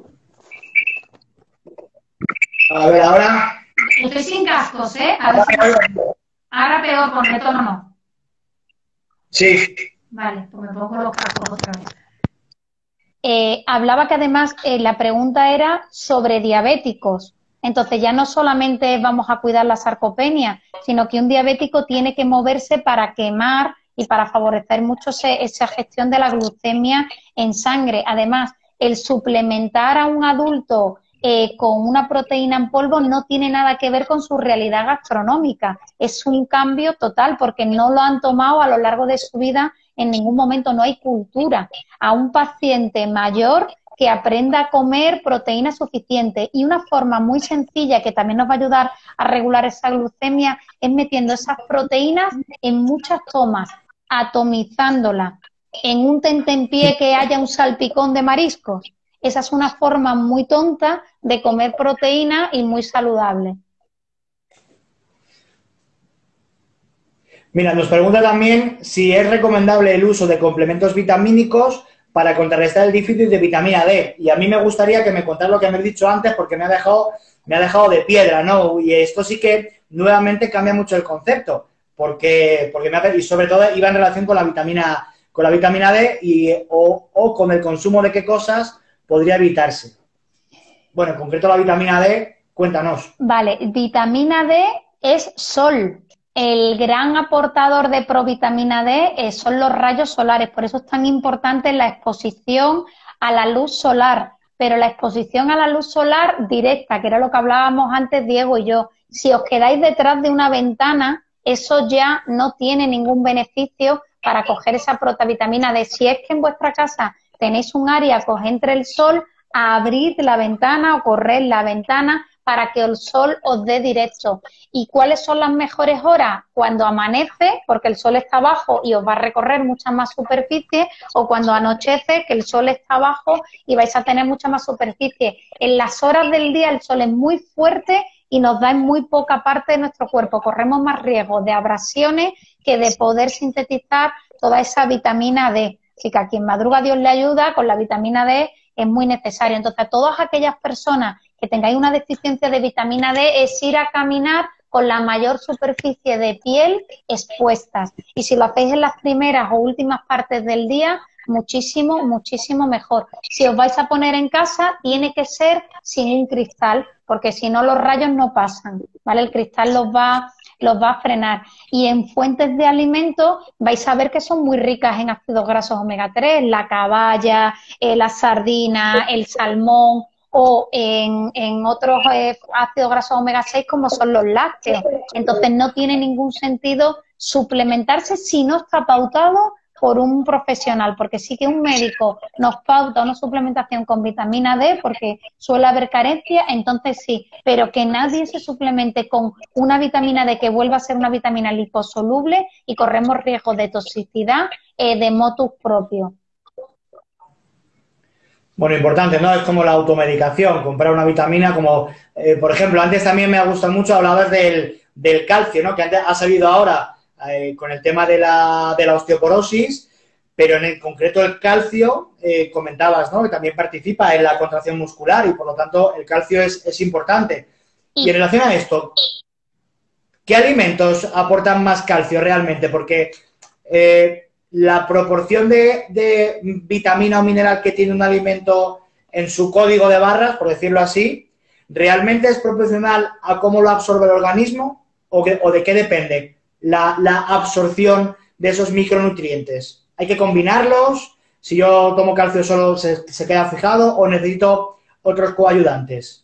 A ver, ahora... Estoy sin cascos, ¿eh? Ahora peor, con retorno. Sí. Vale, pues me pongo los cascos otra vez. Hablaba que además la pregunta era sobre diabéticos. Entonces ya no solamente vamos a cuidar la sarcopenia, sino que un diabético tiene que moverse para quemar y para favorecer mucho esa gestión de la glucemia en sangre. Además, el suplementar a un adulto con una proteína en polvo no tiene nada que ver con su realidad gastronómica. Es un cambio total porque no lo han tomado a lo largo de su vida en ningún momento, no hay cultura. A un paciente mayor que aprenda a comer proteína suficiente y una forma muy sencilla que también nos va a ayudar a regular esa glucemia es metiendo esas proteínas en muchas tomas, atomizándolas. En un tentempié que haya un salpicón de mariscos. Esa es una forma muy tonta de comer proteína y muy saludable. Mira, nos pregunta también si es recomendable el uso de complementos vitamínicos para contrarrestar el déficit de vitamina D. Y a mí me gustaría que me contaras lo que me has dicho antes porque me ha dejado de piedra, ¿no? Y esto sí que nuevamente cambia mucho el concepto porque y sobre todo iba en relación con la vitamina D o con el consumo de qué cosas podría evitarse. Bueno, en concreto la vitamina D, cuéntanos. Vale, vitamina D es sol. El gran aportador de provitamina D son los rayos solares, por eso es tan importante la exposición a la luz solar, pero la exposición a la luz solar directa, que era lo que hablábamos antes Diego y yo, si os quedáis detrás de una ventana, eso ya no tiene ningún beneficio para coger esa provitamina D. Si es que en vuestra casa tenéis un área que os entre el sol, abrid la ventana o corred la ventana para que el sol os dé directo. ¿Y cuáles son las mejores horas? Cuando amanece, porque el sol está abajo y os va a recorrer mucha más superficie, o cuando anochece, que el sol está abajo y vais a tener mucha más superficie. En las horas del día el sol es muy fuerte y nos da en muy poca parte de nuestro cuerpo. Corremos más riesgo de abrasiones que de poder sintetizar toda esa vitamina D. Así que a quien madruga Dios le ayuda, con la vitamina D es muy necesario. Entonces, a todas aquellas personas que tengáis una deficiencia de vitamina D es ir a caminar con la mayor superficie de piel expuestas. Y si lo hacéis en las primeras o últimas partes del día, muchísimo, muchísimo mejor. Si os vais a poner en casa, tiene que ser sin un cristal, porque si no los rayos no pasan, ¿vale? El cristal los va a frenar. Y en fuentes de alimentos vais a ver que son muy ricas en ácidos grasos omega 3, la caballa, la sardina, el salmón, o en otros ácidos grasos omega 6 como son los lácteos. Entonces no tiene ningún sentido suplementarse si no está pautado por un profesional, porque sí que un médico nos pauta una suplementación con vitamina D, porque suele haber carencia, entonces sí, pero que nadie se suplemente con una vitamina D que vuelva a ser una vitamina liposoluble y corremos riesgo de toxicidad de motus propio. Bueno, importante, ¿no? Es como la automedicación, comprar una vitamina como, por ejemplo, antes también me ha gustado mucho, hablabas del calcio, ¿no? Que antes ha salido ahora con el tema de la osteoporosis, pero en el concreto el calcio, comentabas, ¿no? Que también participa en la contracción muscular y por lo tanto el calcio es importante. Y en relación a esto, ¿qué alimentos aportan más calcio realmente? Porque la proporción de vitamina o mineral que tiene un alimento en su código de barras, por decirlo así, ¿realmente es proporcional a cómo lo absorbe el organismo o de qué depende la absorción de esos micronutrientes? ¿Hay que combinarlos? Si yo tomo calcio solo, ¿se queda fijado o necesito otros coayudantes?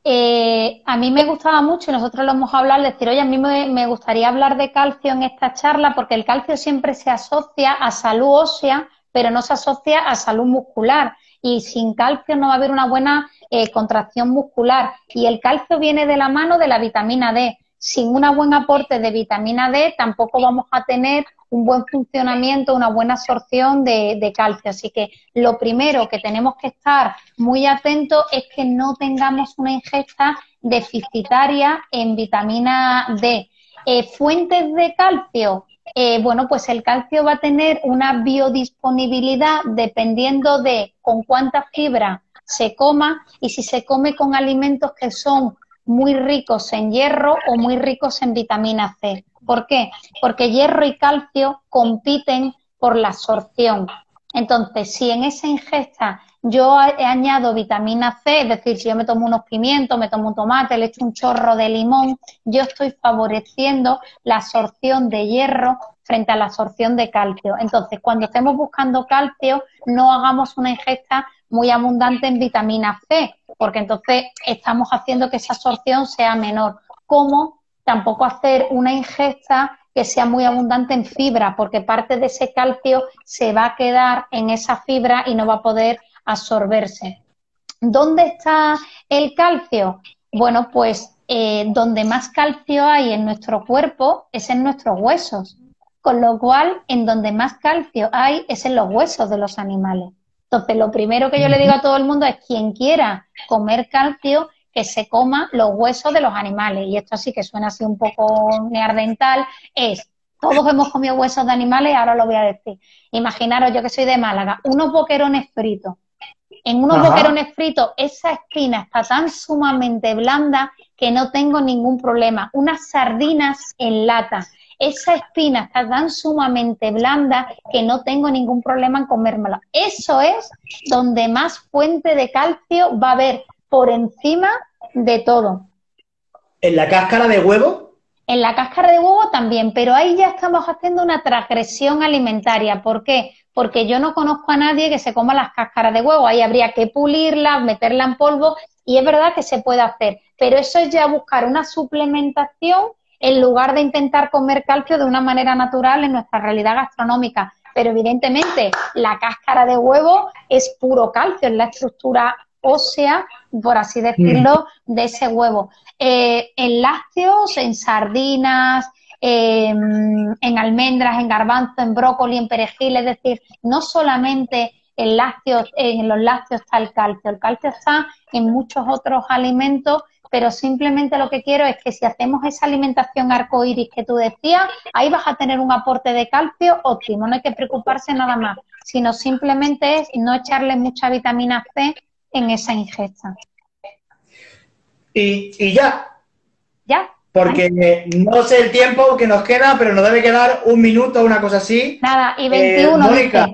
A mí me gustaba mucho, y nosotros lo hemos hablado, decir, oye, a mí me gustaría hablar de calcio en esta charla, porque el calcio siempre se asocia a salud ósea, pero no se asocia a salud muscular. Y sin calcio no va a haber una buena contracción muscular. Y el calcio viene de la mano de la vitamina D. Sin un buen aporte de vitamina D tampoco vamos a tener un buen funcionamiento, una buena absorción de calcio. Así que lo primero que tenemos que estar muy atentos es que no tengamos una ingesta deficitaria en vitamina D. Fuentes de calcio. Bueno, pues el calcio va a tener una biodisponibilidad dependiendo de con cuánta fibra se coma y si se come con alimentos que son muy ricos en hierro o muy ricos en vitamina C. ¿Por qué? Porque hierro y calcio compiten por la absorción. Entonces, si en esa ingesta yo añado vitamina C, es decir, si yo me tomo unos pimientos, me tomo un tomate, le echo un chorro de limón, yo estoy favoreciendo la absorción de hierro frente a la absorción de calcio. Entonces, cuando estemos buscando calcio, no hagamos una ingesta muy abundante en vitamina C, porque entonces estamos haciendo que esa absorción sea menor. Como tampoco hacer una ingesta que sea muy abundante en fibra, porque parte de ese calcio se va a quedar en esa fibra y no va a poder absorberse. ¿Dónde está el calcio? Bueno, pues donde más calcio hay en nuestro cuerpo es en nuestros huesos, con lo cual en donde más calcio hay es en los huesos de los animales. Entonces, lo primero que yo le digo a todo el mundo es quien quiera comer calcio, que se coma los huesos de los animales. Y esto sí que suena así un poco neandertal, todos hemos comido huesos de animales, ahora lo voy a decir. Imaginaros, yo que soy de Málaga, unos boquerones fritos. En unos boquerones fritos, esa espina está tan sumamente blanda que no tengo ningún problema. Unas sardinas en lata. Esa espina está tan sumamente blanda que no tengo ningún problema en comérmela. Eso es donde más fuente de calcio va a haber por encima de todo. ¿En la cáscara de huevo? En la cáscara de huevo también, pero ahí ya estamos haciendo una transgresión alimentaria. ¿Por qué? Porque yo no conozco a nadie que se coma las cáscaras de huevo. Ahí habría que pulirlas, meterla en polvo y es verdad que se puede hacer. Pero eso es ya buscar una suplementación en lugar de intentar comer calcio de una manera natural en nuestra realidad gastronómica. Pero evidentemente la cáscara de huevo es puro calcio, es la estructura ósea, por así decirlo, de ese huevo. En lácteos, en sardinas, en almendras, en garbanzo, en brócoli, en perejil, es decir, no solamente en los lácteos está el calcio está en muchos otros alimentos, pero simplemente lo que quiero es que si hacemos esa alimentación arcoíris que tú decías, ahí vas a tener un aporte de calcio óptimo, no hay que preocuparse nada más, sino simplemente es no echarle mucha vitamina C en esa ingesta. Y ya. ¿Ya? Porque no sé el tiempo que nos queda, pero nos debe quedar un minuto, una cosa así. Nada, y 21. Mónica,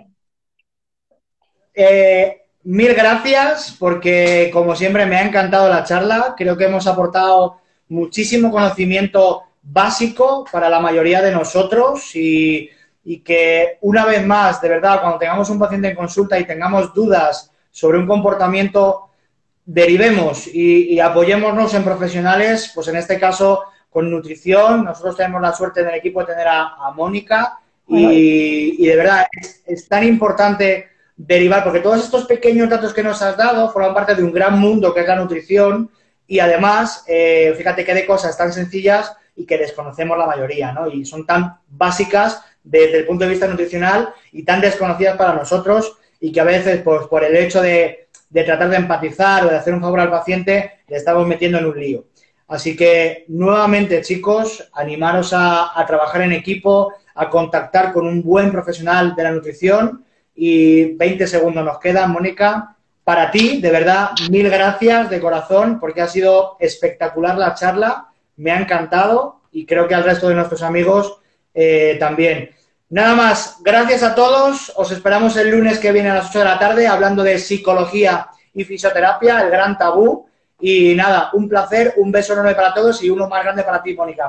mil gracias porque, como siempre, me ha encantado la charla. Creo que hemos aportado muchísimo conocimiento básico para la mayoría de nosotros y que, una vez más, de verdad, cuando tengamos un paciente en consulta y tengamos dudas sobre un comportamiento, derivemos y apoyémonos en profesionales, pues en este caso con nutrición. Nosotros tenemos la suerte en el equipo de tener a Mónica Bueno, y de verdad es tan importante derivar, porque todos estos pequeños datos que nos has dado forman parte de un gran mundo que es la nutrición y además, fíjate que de cosas tan sencillas y que desconocemos la mayoría, ¿no? Y son tan básicas desde el punto de vista nutricional y tan desconocidas para nosotros y que a veces, pues por el hecho de tratar de empatizar o de hacer un favor al paciente, le estamos metiendo en un lío. Así que, nuevamente, chicos, animaros a trabajar en equipo, a contactar con un buen profesional de la nutrición y 20 segundos nos quedan, Mónica. Para ti, de verdad, mil gracias de corazón porque ha sido espectacular la charla, me ha encantado y creo que al resto de nuestros amigos también. Nada más, gracias a todos, os esperamos el lunes que viene a las 8 de la tarde hablando de psicología y fisioterapia, el gran tabú. Y nada, un placer, un beso enorme para todos y uno más grande para ti, Mónica.